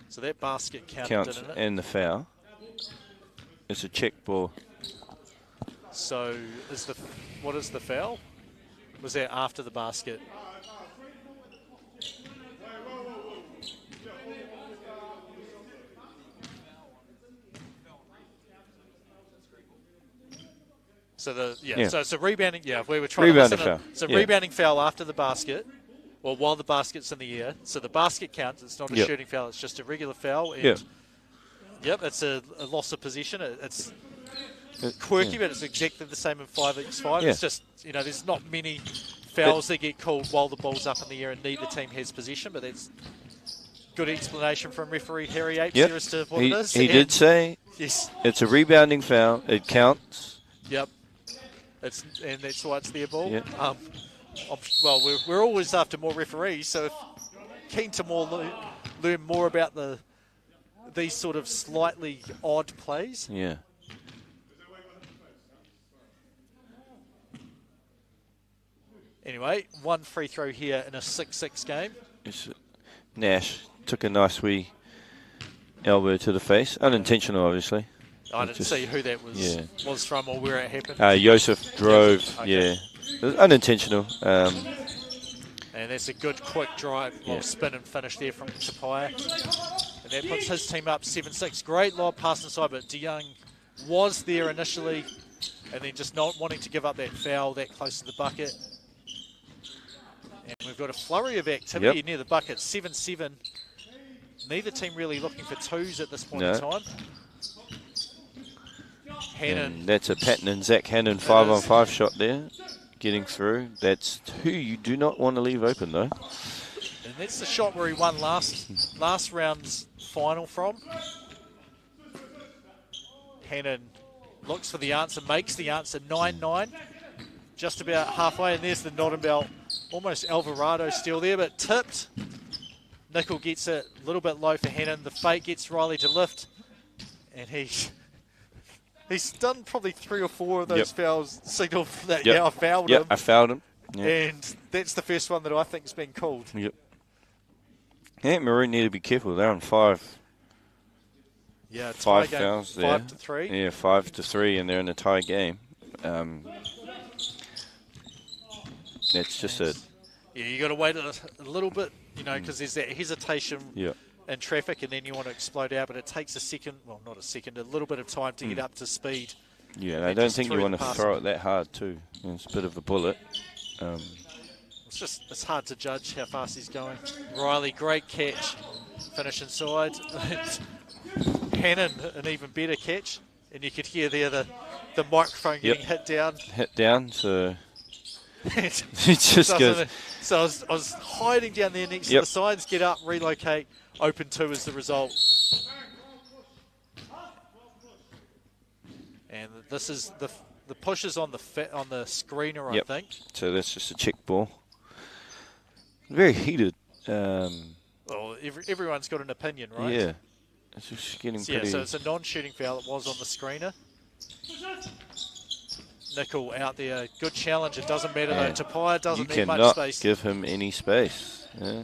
So that basket counts, didn't it? And the foul. It's a check ball. So what is the foul? Was that after the basket? So so it's a rebounding. Yeah, we were trying rebounding to foul. It's a rebounding foul after the basket, or while the basket's in the air. So the basket counts. It's not a shooting foul. It's just a regular foul. And it's a loss of position. It's quirky, but it's exactly the same in 5x5. It's just, there's not many fouls that get called while the ball's up in the air and neither team has possession, but that's good explanation from referee Harry Apes here as to what it is. He did say it's a rebounding foul. It counts. Yep. And that's why it's their ball. Yep. Well, we're always after more referees, so keen to learn more about these sort of slightly odd plays. Yeah. Anyway, one free throw here in a 6-6 game. Nash took a nice wee elbow to the face. Unintentional, obviously. I didn't see who that was from or where it happened. Joseph drove, It was unintentional. And that's a good quick drive, spin and finish there from Tapia. And that puts his team up 7-6. Great lob pass inside, but DeYoung was there initially and then just not wanting to give up that foul that close to the bucket. And we've got a flurry of activity near the bucket, 7-7. Neither team really looking for twos at this point in time. Hannon. And that's a Patton and Zach Hannon 5-on-5 shot there. Getting through. That's two you do not want to leave open, though. And that's the shot where he won last round's final from. Hannon looks for the answer, makes the answer 9-9. Just about halfway, and there's the Notting Bell. Almost Alvarado still there, but tipped. Nickel gets it a little bit low for Hannon. The fake gets Riley to lift. And he's done probably 3 or 4 of those fouls, signal that, I fouled him. I fouled him. And that's the first one that I think has been called. Yep. Yeah, Maroon need to be careful. They're on 5. Yeah, 5 game, fouls there. 5-3. Yeah, 5-3, and they're in a tie game. That's just it. Yeah, you got to wait a little bit, because there's that hesitation in traffic, and then you want to explode out, but it takes a second, well, not a second, a little bit of time to get up to speed. Yeah, and I don't think you want to throw it that hard too. It's a bit of a bullet. It's hard to judge how fast he's going. Riley, great catch. Finish inside. Hannon, an even better catch. And you could hear there the microphone getting hit down. Hit down, so it just goes. So I was hiding down there next to the signs. Get up, relocate. Open 2 is the result. And this is the push is on the screener, I think. So that's just a check ball. Very heated. Well, everyone's got an opinion, right? Yeah. It's just getting pretty... so it's a non-shooting foul. It was on the screener. Nickel out there. Good challenge. It doesn't matter, though. Tapia doesn't need much space. You cannot give him any space. Yeah.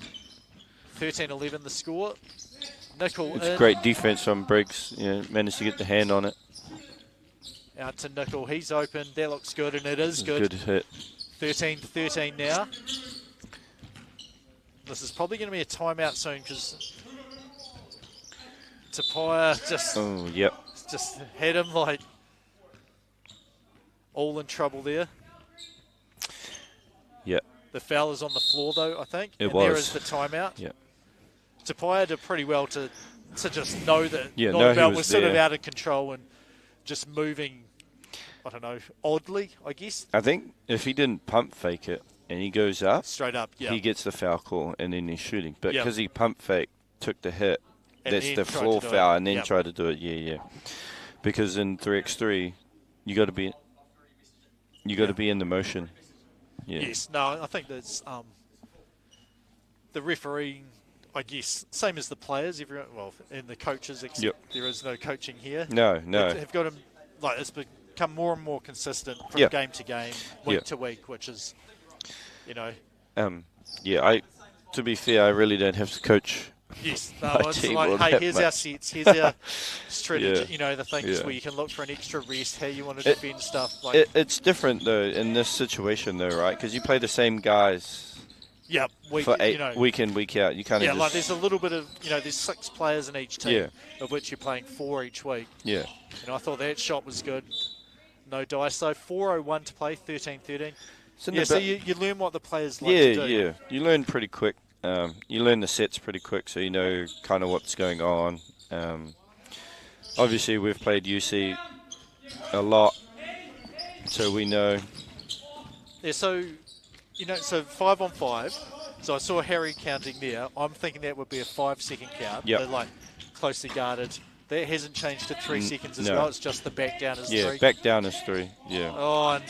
13-11 the score. Nickel It's great defense from Briggs. Managed to get the hand on it. Out to Nickel. He's open. That looks good, and it is good. Good hit. 13-13 now. This is probably going to be a timeout soon because Tapia just had him like all in trouble there. Yep. The foul is on the floor though, I think. It was. There is the timeout. Yep. Tapia did pretty well to just know that Notting Bell was sort of out of control and just moving, I don't know, oddly, I guess. I think if he didn't pump fake it and he goes up, straight up, he gets the foul call and then he's shooting. But because he pump fake, took the hit, and that's the floor foul, and then tried to do it. Yeah. Because in 3x3, you got to be in the motion. Yeah. Yes. No, I think that's the refereeing. I guess same as the players. Everyone, well, and the coaches. Except there is no coaching here. No. Have got them like it's become more and more consistent from game to game, week to week, which is, To be fair, I really don't have to coach. Yes, no, it's like, hey, here's our sets, here's our strategy, the things where you can look for an extra rest, how you want to defend stuff. Like it's different, though, in this situation, though, right? Because you play the same guys for week in, week out. You kind of like there's a little bit of, there's 6 players in each team, of which you're playing 4 each week. Yeah. And I thought that shot was good. No dice, though. 4:01 to play, 13-13. So you learn what the players like to do. Yeah. You learn pretty quick. You learn the sets pretty quick, so you know kind of what's going on. Obviously, we've played UC a lot, so we know. Yeah, so 5-on-5. So I saw Harry counting there. I'm thinking that would be a 5-second count. Yep. They're like closely guarded. That hasn't changed to 3 seconds as well. It's just the back down is 3. Yeah, back down is 3. Yeah. Oh, and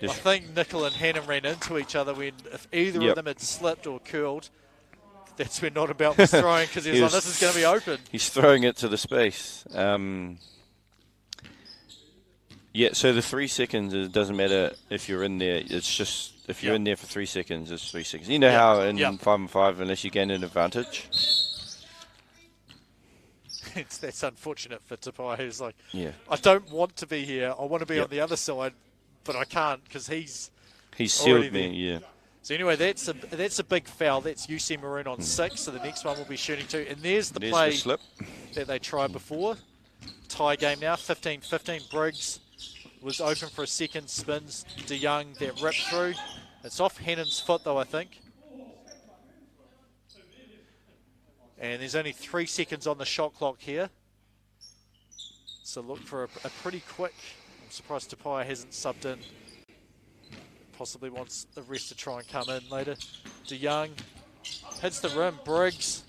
I think Nickel and Hannon ran into each other when if either of them had slipped or curled, that's when Notting Bell was throwing because he was like, this is going to be open. He's throwing it to the space. So the 3 seconds, it doesn't matter if you're in there. It's just if you're in there for 3 seconds, it's 3 seconds. You know how in 5-on-5, unless you gain an advantage. That's unfortunate for Tapia, who's like, I don't want to be here. I want to be on the other side, but I can't because he's sealed me. So anyway, that's a big foul. That's UC Maroon on 6. So the next one will be shooting 2. And there's the play slip that they tried before. Tie game now, 15-15. Briggs was open for a second, spins De Young, that ripped through. It's off Hannon's foot though, I think. And there's only 3 seconds on the shot clock here. So look for a pretty quick. I'm surprised Tapia hasn't subbed in. Possibly wants the rest to try and come in later. DeYoung hits the rim. Briggs,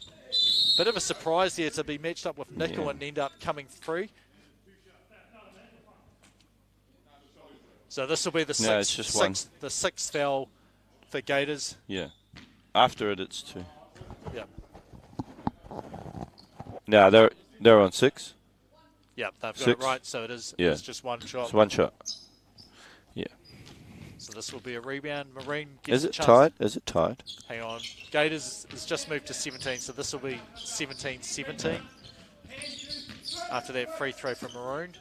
bit of a surprise here to be matched up with Nickel and end up coming free. So this will be the sixth foul for Gators. Yeah. After it, it's 2. Yeah. No, they're on 6. Yeah, they've got 6. it right. So it is. Yeah. It's just one shot. It's one shot. Yeah. So this will be a rebound. Marine gets Is a it chance. tied? Is it tied? Hang on. Gators has just moved to 17, so this will be 17-17 after that free throw from Maroon.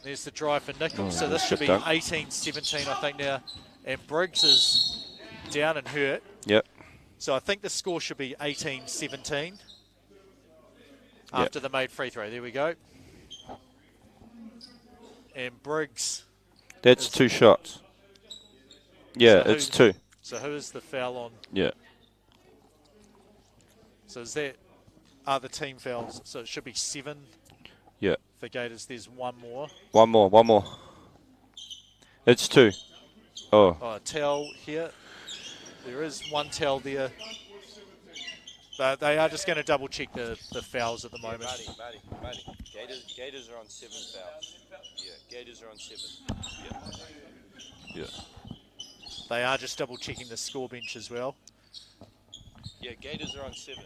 There's the drive for Nickel, so this should be 18-17, I think, now. And Briggs is down and hurt. Yep. So I think the score should be 18-17 after the made free throw. There we go. And Briggs. That's 2 shots. Yeah, so it's 2. So who is the foul on? Yeah. So is that other team fouls? So it should be 7. Yeah. For Gators, there's one more. One more. It's 2. Oh. Oh, a towel here. There is one towel there. But they are just going to double check the fouls at the moment. Marty. Gators are on 7 fouls. Yeah, Gators are on 7. Yeah. They are just double checking the score bench as well. Yeah, Gators are on 7.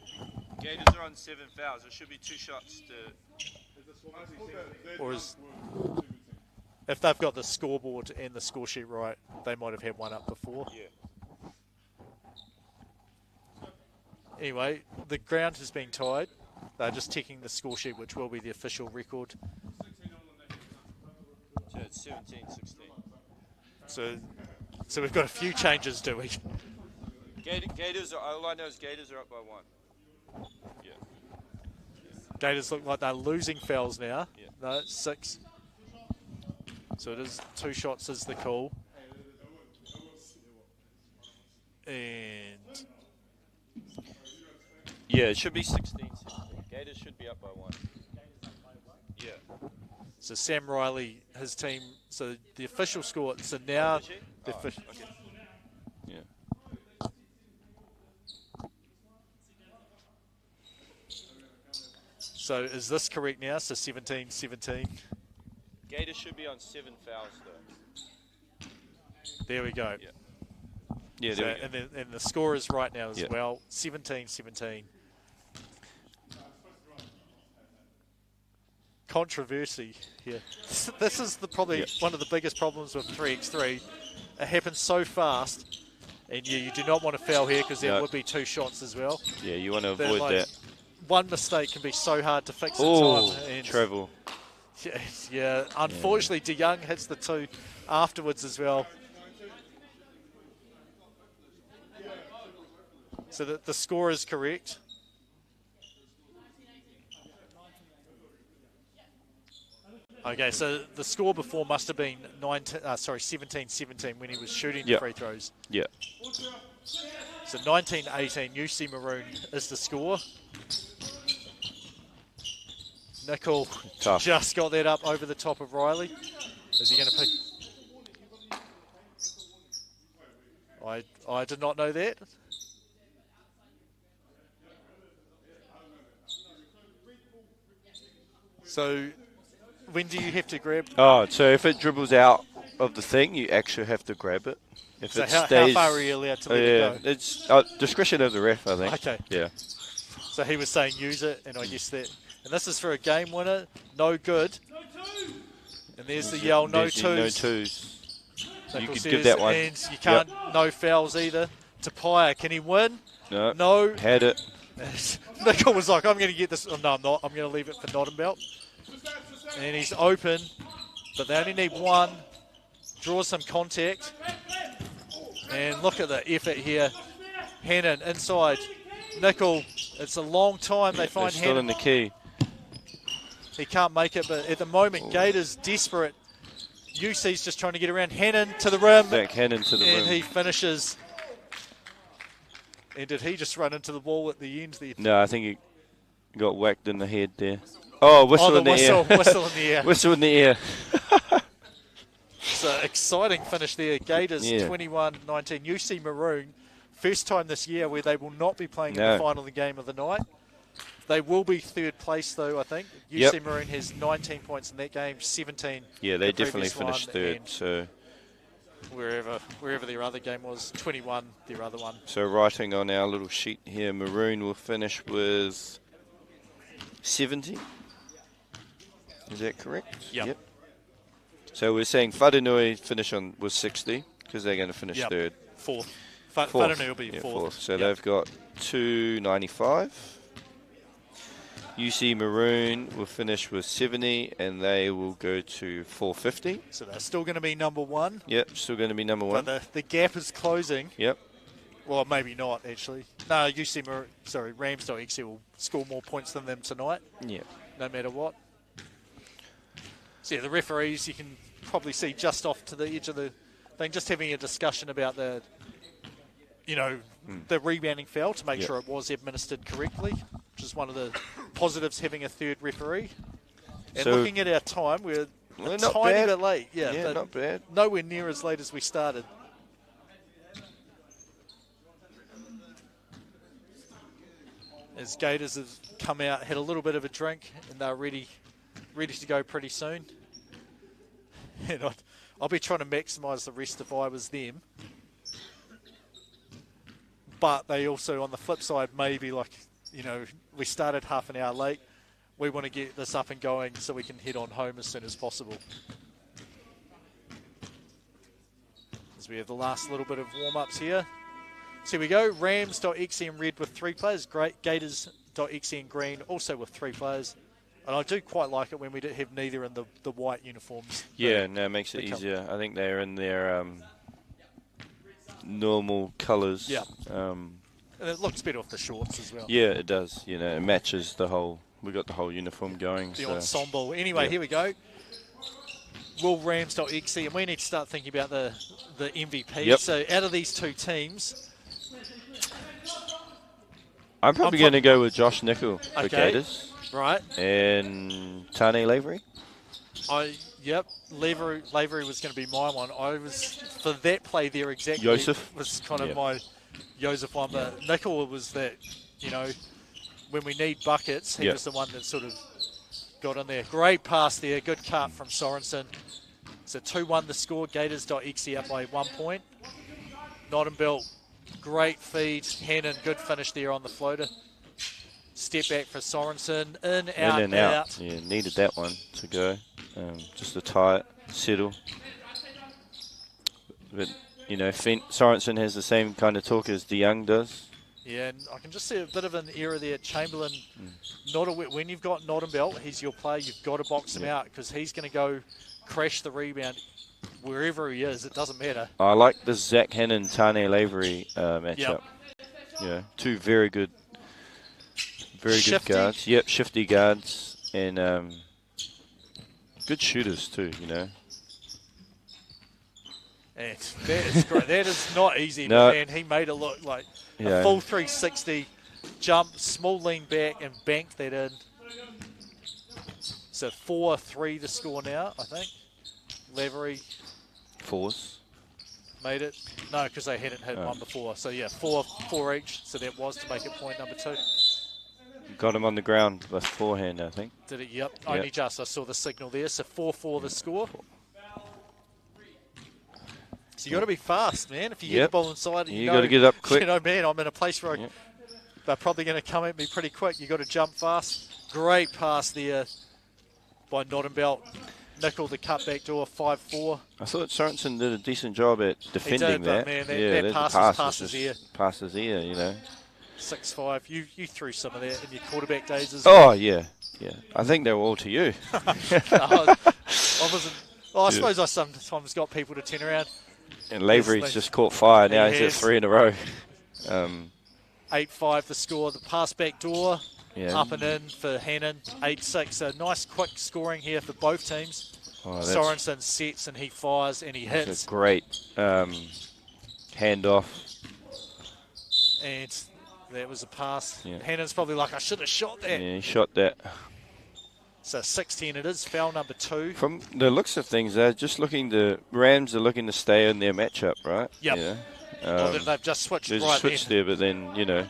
Gators are on 7 fouls. It should be 2 shots to... Or if they've got the scoreboard and the score sheet right, they might have had one up before. Yeah. Anyway, the ground has been tied. They're just checking the score sheet, which will be the official record. So it's 17-16. So we've got a few changes, do we? Gators are, all I know is Gators are up by 1. Yeah. Gators look like they're losing fouls now. Yeah. No, it's 6. So it is 2 shots is the call. And yeah, it should be 16-16. Gators should be up by 1. Yeah. So Sam Riley, his team, so the official score, so now the okay. Yeah. So is this correct now? So 17-17. Gators should be on 7 fouls though. There we go. Yeah. Yeah, so, there we go. And the score is right now as well. 17-17. Controversy here. This is probably one of the biggest problems with 3x3. It happens so fast, and you do not want to foul here because there would be 2 shots as well. Yeah, you want to avoid that. One mistake can be so hard to fix in time. And travel. Yeah, unfortunately, DeYoung hits the 2 afterwards as well. So the score is correct. Okay, so the score before must have been 17-17 when he was shooting the free throws. Yeah. So 19-18, UC Maroon is the score. Nickel just got that up over the top of Riley. Is he going to pick? I did not know that. So when do you have to grab? Oh, so if it dribbles out of the thing, you actually have to grab it. If so it how far are you allowed to let it go? It's discretion of the ref, I think. Okay. Yeah. So he was saying use it, and I guess that. And this is for a game winner, no good. And there's the yell, no twos. No twos. You could says, give that one. And you can't, no fouls either. Tapia, can he win? No. No. Had it. Nickel was like, I'm going to get this. Oh, no, I'm not. I'm going to leave it for Nottenbelt. And he's open, but they only need 1. Draws some contact. And look at the effort here. Hannon inside. Nickel, it's a long time. They find still Hannon. In the key. He can't make it, but at the moment, Gators desperate. UC's just trying to get around. Hannon to the rim. Back Hannon to the rim. And he finishes. And did he just run into the wall at the end there? No, I think he got whacked in the head there. Oh, whistle the in the whistle, air. whistle in the air. Whistle in the air. So exciting finish there. Gators Yeah. 21-19. UC Maroon, first time this year where they will not be playing in No. the final game of the night. They will be third place though, I think. Yep. UC Maroon has 19 points in that game, 17. Yeah, they the definitely previous finished one, third. and So wherever their other game was, 21, their other one. writing on our little sheet here, Maroon will finish with 70. Is that correct? Yep. So we're saying Whanganui finish with 60 because they're going to finish third. Fourth. Fourth. Whanganui will be Yeah, fourth. So they've got 295. UC Maroon will finish with 70 and they will go to 450. So they're still going to be number one. Yep, still going to be number one. But the gap is closing. Yep. Well, maybe not, actually. No, Rams.exe will score more points than them tonight. Yeah. No matter what. So, yeah, the referees, you can probably see just off to the edge of the thing, just having a discussion about the rebounding foul to make sure it was administered correctly, which is one of the positives having a third referee. And So- looking at our time, we're a not tiny bad. bit late. Yeah, Yeah, but not bad. nowhere near as late as we started. As Gators have come out, had a little bit of a drink, and they're ready to go pretty soon. And I'll be trying to maximise the rest if I was them. But they also, on the flip side, maybe we started half an hour late. We want to get this up and going so we can head on home as soon as possible. As we have the last little bit of warm-ups here. So here we go, Rams.exe in red with 3 players, Gators.exe in green also with 3 players. And I do quite like it when we have neither in the white uniforms. Yeah, no, it makes it easier. I think they're in their normal colours. Yeah. And it looks better with the shorts as well. Yeah, it does. It matches the whole. We got the whole uniform going. The ensemble. Anyway, Here we go. Will Rams.exe, and we need to start thinking about the MVP. Yep. So out of these two teams, I'm probably going to go with Josh Nickel for Gators. Right. And Tane Lavery. Lavery was going to be my one. I was for that play there exactly. Joseph was kind of my Joseph one, but Nickel was that when we need buckets, he was the one that sort of got in there. Great pass there, good cut from Sorensen. So 2-1 the score. Gators.exe up by 1 point. Nottingbelt, great feed. Hannon, good finish there on the floater. Step back for Sorensen. In and out. Yeah, needed that one to go. Just to tie it, settle. But, Sorensen has the same kind of talk as DeYoung does. Yeah, and I can just see a bit of an error there. Chamberlain, when you've got Nottingbelt, he's your player, you've got to box him out because he's going to go crash the rebound wherever he is. It doesn't matter. I like the Zach Hannon Tane Lavery matchup. Yeah, two very good guards. Yep, shifty guards and good shooters too. And that is great. That is not easy, No. man. He made it look like a full 360 jump, small lean back, and banked that in. So 4-3 to score now, I think. Lavery Fours. made it. No, because they hadn't hit one before. So, yeah, 4 each. So that was to make it point number 2. Got him on the ground with forehand, I think. Did it? Yep. Only just. I saw the signal there. So 4-4 the score. So you got to be fast, man. If you get the ball inside, you got to get up quick. Man, I'm in a place where they're probably going to come at me pretty quick. You got to jump fast. Great pass there by Nottingbelt. Nickel the cutback door, 5-4. I thought Sorensen did a decent job at defending that. Man, that pass was ear. Passes ear, 6-5. You threw some of that in your quarterback days as well. Oh, yeah. I think they were all to you. I wasn't. Well, I suppose I sometimes got people to turn around. And Lavery's just caught fire now. He's at 3 in a row. 8-5 the score. The pass back door. Up and in for Hannon. 8-6. So nice quick scoring here for both teams. Sorensen sets and he fires and he hits. That's a great handoff. And that was a pass. Hannon's probably like, I should have shot that. Yeah, he shot that. So 6-10 it is, foul number 2. From the looks of things, they're just looking to Rams are looking to stay in their matchup, right? Yep. Yeah. Well, they've just switched There's right a switch then. there, but then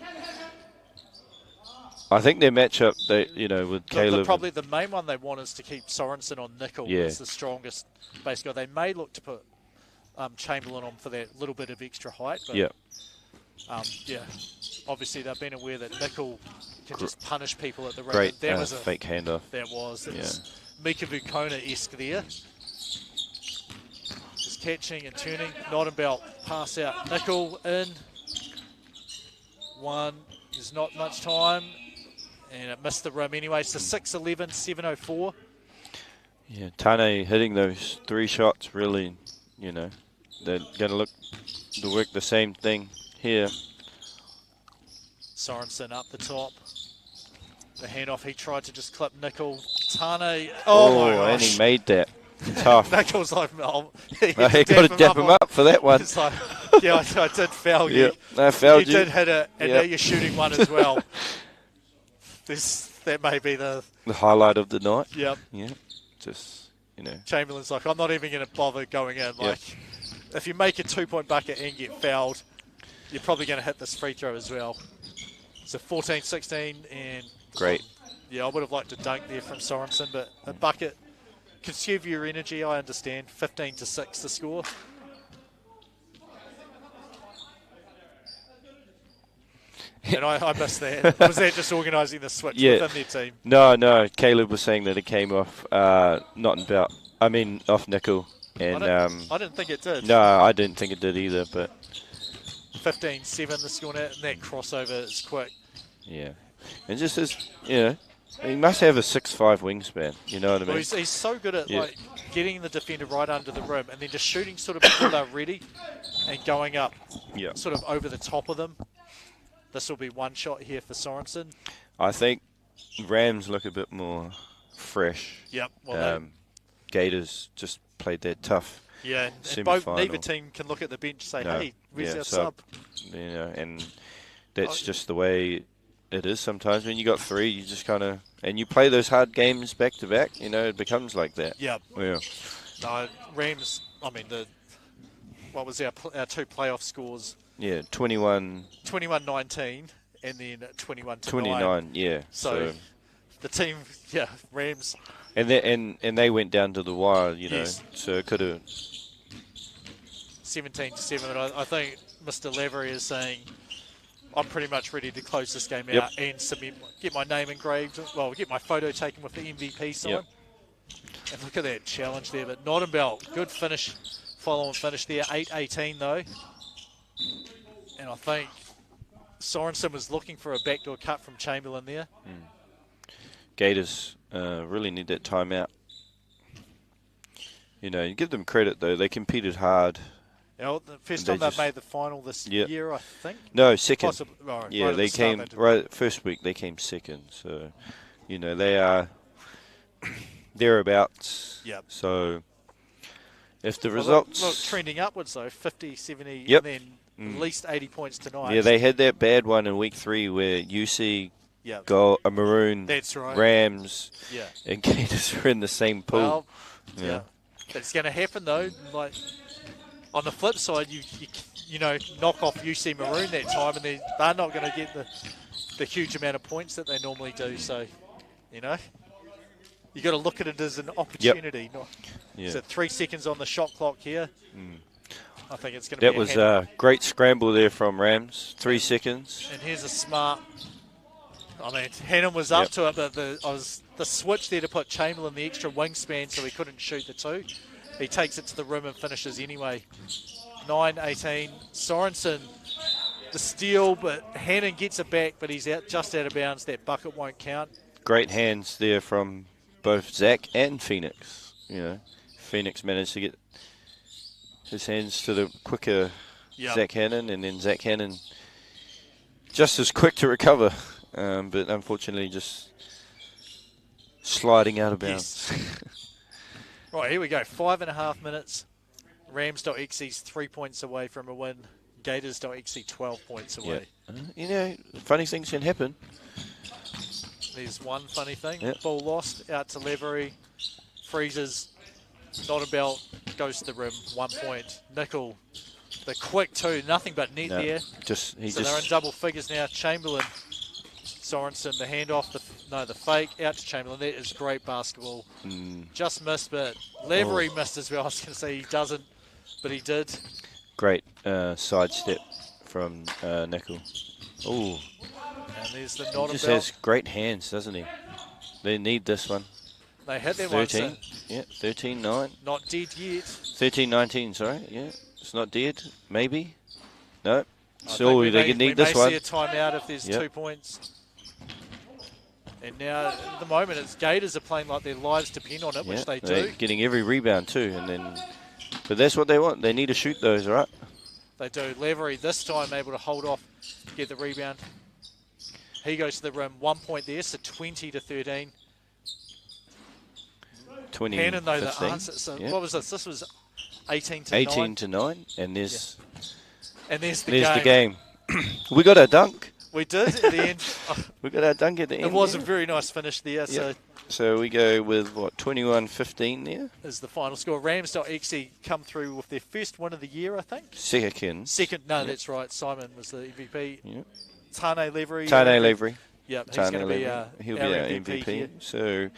I think their matchup, with Caleb. Probably the main one they want is to keep Sorensen on nickel. Yeah. As the strongest base guy. They may look to put Chamberlain on for that little bit of extra height. But, Yeah. Obviously they've been aware that nickel can just punish people at the rim. Great That was a fake handoff. That was. It was Mika Vukona-esque there. Just catching and turning. Not about pass out. Nickel in. One. There's not much time. And it missed the rim anyway. So 6-11, 7:04. Yeah, Tane hitting those 3 shots really, they're going to look to work the same thing here. Sorensen up the top. The handoff, he tried to just clip Nickel. Tane, my and gosh. he made that tough. Nickel's like, he got to dap him up for that one. It's like, I did foul you. I fouled you. You did hit it, and now you're shooting one as well. That may be the highlight of the night. Yep. Yeah. Just, Chamberlain's like, I'm not even going to bother going in. Like, if you make a 2-point bucket and get fouled, you're probably going to hit this free throw as well. So 14-16, and great. I would have liked to dunk there from Sorensen, but a bucket, conserve your energy, I understand. 15-6 the score. And I missed that. Was that just organising the switch within their team? No. Caleb was saying that it came off off nickel. And I didn't think it did. No, I didn't think it did either. But 15-7 the score now, and that crossover is quick. Yeah, and just as he must have a 6'5" wingspan. You know what I mean? Well, he's so good at like getting the defender right under the rim, and then just shooting sort of before they're ready, and going up, sort of over the top of them. This will be one shot here for Sorensen. I think Rams look a bit more fresh. Yep. Well, Gators just played that tough. Yeah, and both neither team can look at the bench and say, hey, where's our sub? And that's just the way it is sometimes. When you got 3, you just kind of, and you play those hard games back to back, it becomes like that. Yeah. Yeah. No, Rams, what was our 2 playoff scores? Yeah, 21-19, and then 21-9. 29, yeah. So the team, Rams. And they went down to the wire, so it could have. 17-7, and I think Mr. Lavery is saying, I'm pretty much ready to close this game out and get my name engraved, get my photo taken with the MVP sign. And look at that challenge there, but not about good finish, follow-on finish there, 8-18 though. And I think Sorensen was looking for a backdoor cut from Chamberlain there. Gators really need that timeout. You give them credit though; they competed hard. The first time they've made the final this year, I think. No, second. They came first week. They came second, so they are thereabouts. Yep. So if the results look trending upwards though, 50, 70, Yep. and then at least 80 points tonight. Yeah, they had that bad one in week 3 where UC Yep. got a Maroon, That's right. Rams, Yeah. and Gators are in the same pool. Well, yeah. It's going to happen though. Like on the flip side, you knock off UC Maroon that time, and they're not going to get the huge amount of points that they normally do. So, you got to look at it as an opportunity. Yep. So 3 seconds on the shot clock here. I think it's going to be. That was a great scramble there from Rams. 3 seconds. And here's a smart. Hannon was up to it, but the switch there to put Chamberlain the extra wingspan so he couldn't shoot the 2. He takes it to the rim and finishes anyway. 9-18. Sorensen, the steal, but Hannon gets it back, but he's just out of bounds. That bucket won't count. Great hands there from both Zach and Phoenix. Phoenix managed to get his hands to the quicker Zach Hannon, and then Zach Hannon just as quick to recover. But unfortunately just sliding out of bounds. Yes. Right, here we go. 5.5 minutes. Rams.EXE's 3 points away from a win. Gators.EXE 12 points away. Funny things can happen. There's one funny thing. Yep. Ball lost out to Levery. Freezes. Not a belt. Goes to the rim. 1 point. Nickel. The quick two. Nothing but net there. They're in double figures now. Chamberlain. Sorensen. The handoff. The fake. Out to Chamberlain. That is great basketball. Just missed, but Levery missed as well. I was going to say he doesn't, but he did. Great sidestep from Nickel. Ooh. And there's the not He a belt. just has great hands, doesn't he? They need this one. They hit their 13. Yeah, 13-9. Not dead yet. 13-19, sorry. Yeah, it's not dead. Maybe. No. So they need this one. We may see a timeout if there's 2 points. And now, at the moment, it's Gators are playing like their lives depend on it, which they do. They're getting every rebound too, but that's what they want. They need to shoot those, right? They do. Levery this time able to hold off, get the rebound. He goes to the rim. 1 point there, so 20-13. 20. Hannon, though, 15. the answer. So what was this? This was 18-9. 18-9, and there's the game. We got a dunk. We did at the end. We got our dunk at the end. It was a very nice finish there. Yep. So we go with, what, 21-15 there? Is the final score. Round.5 come through with their first win of the year, I think. Second. That's right. Simon was the MVP. Yep. Tane Levery. Yep, he's going to be he'll our be our MVP. Here. So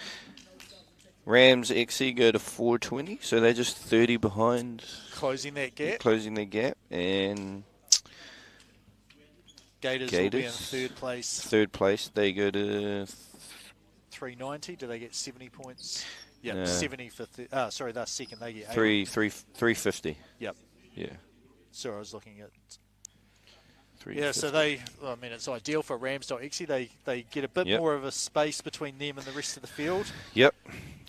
Rams XE go to 420, so they're just 30 behind. Closing that gap. And Gators will be in third place. Third place, they go to 390. Do they get 70 points? Yeah, no. 70 for. Sorry, that's second. They get 350. Yep. Yeah. So I was looking at. Yeah, so it's ideal for Rams.exe. They get a bit more of a space between them and the rest of the field. Yep.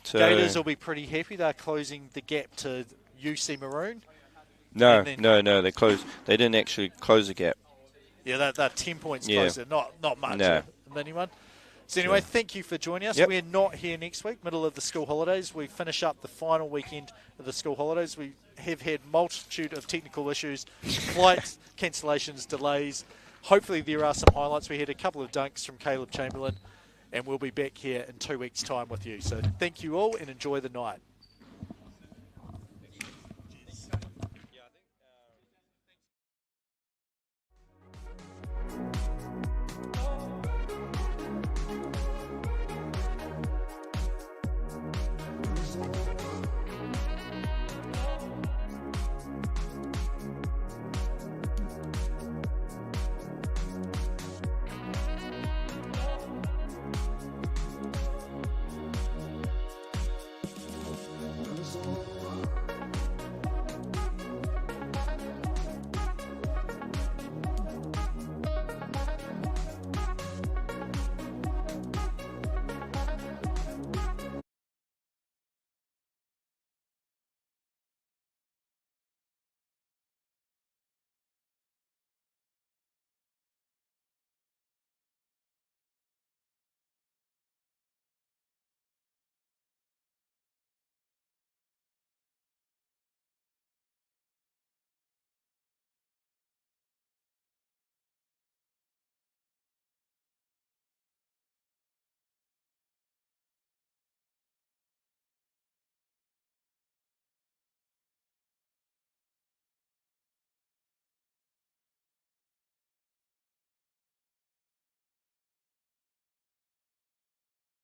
So Gators will be pretty happy. They're closing the gap to UC Maroon. No, they closed. They didn't actually close the gap. Yeah, they're 10 points closer. Not much. No. A mini one. So anyway, thank you for joining us. Yep. We're not here next week, middle of the school holidays. We finish up the final weekend of the school holidays. We have had multitude of technical issues, flight cancellations, delays. Hopefully there are some highlights. We had a couple of dunks from Caleb Chamberlain, and we'll be back here in 2 weeks' time with you. So thank you all and enjoy the night.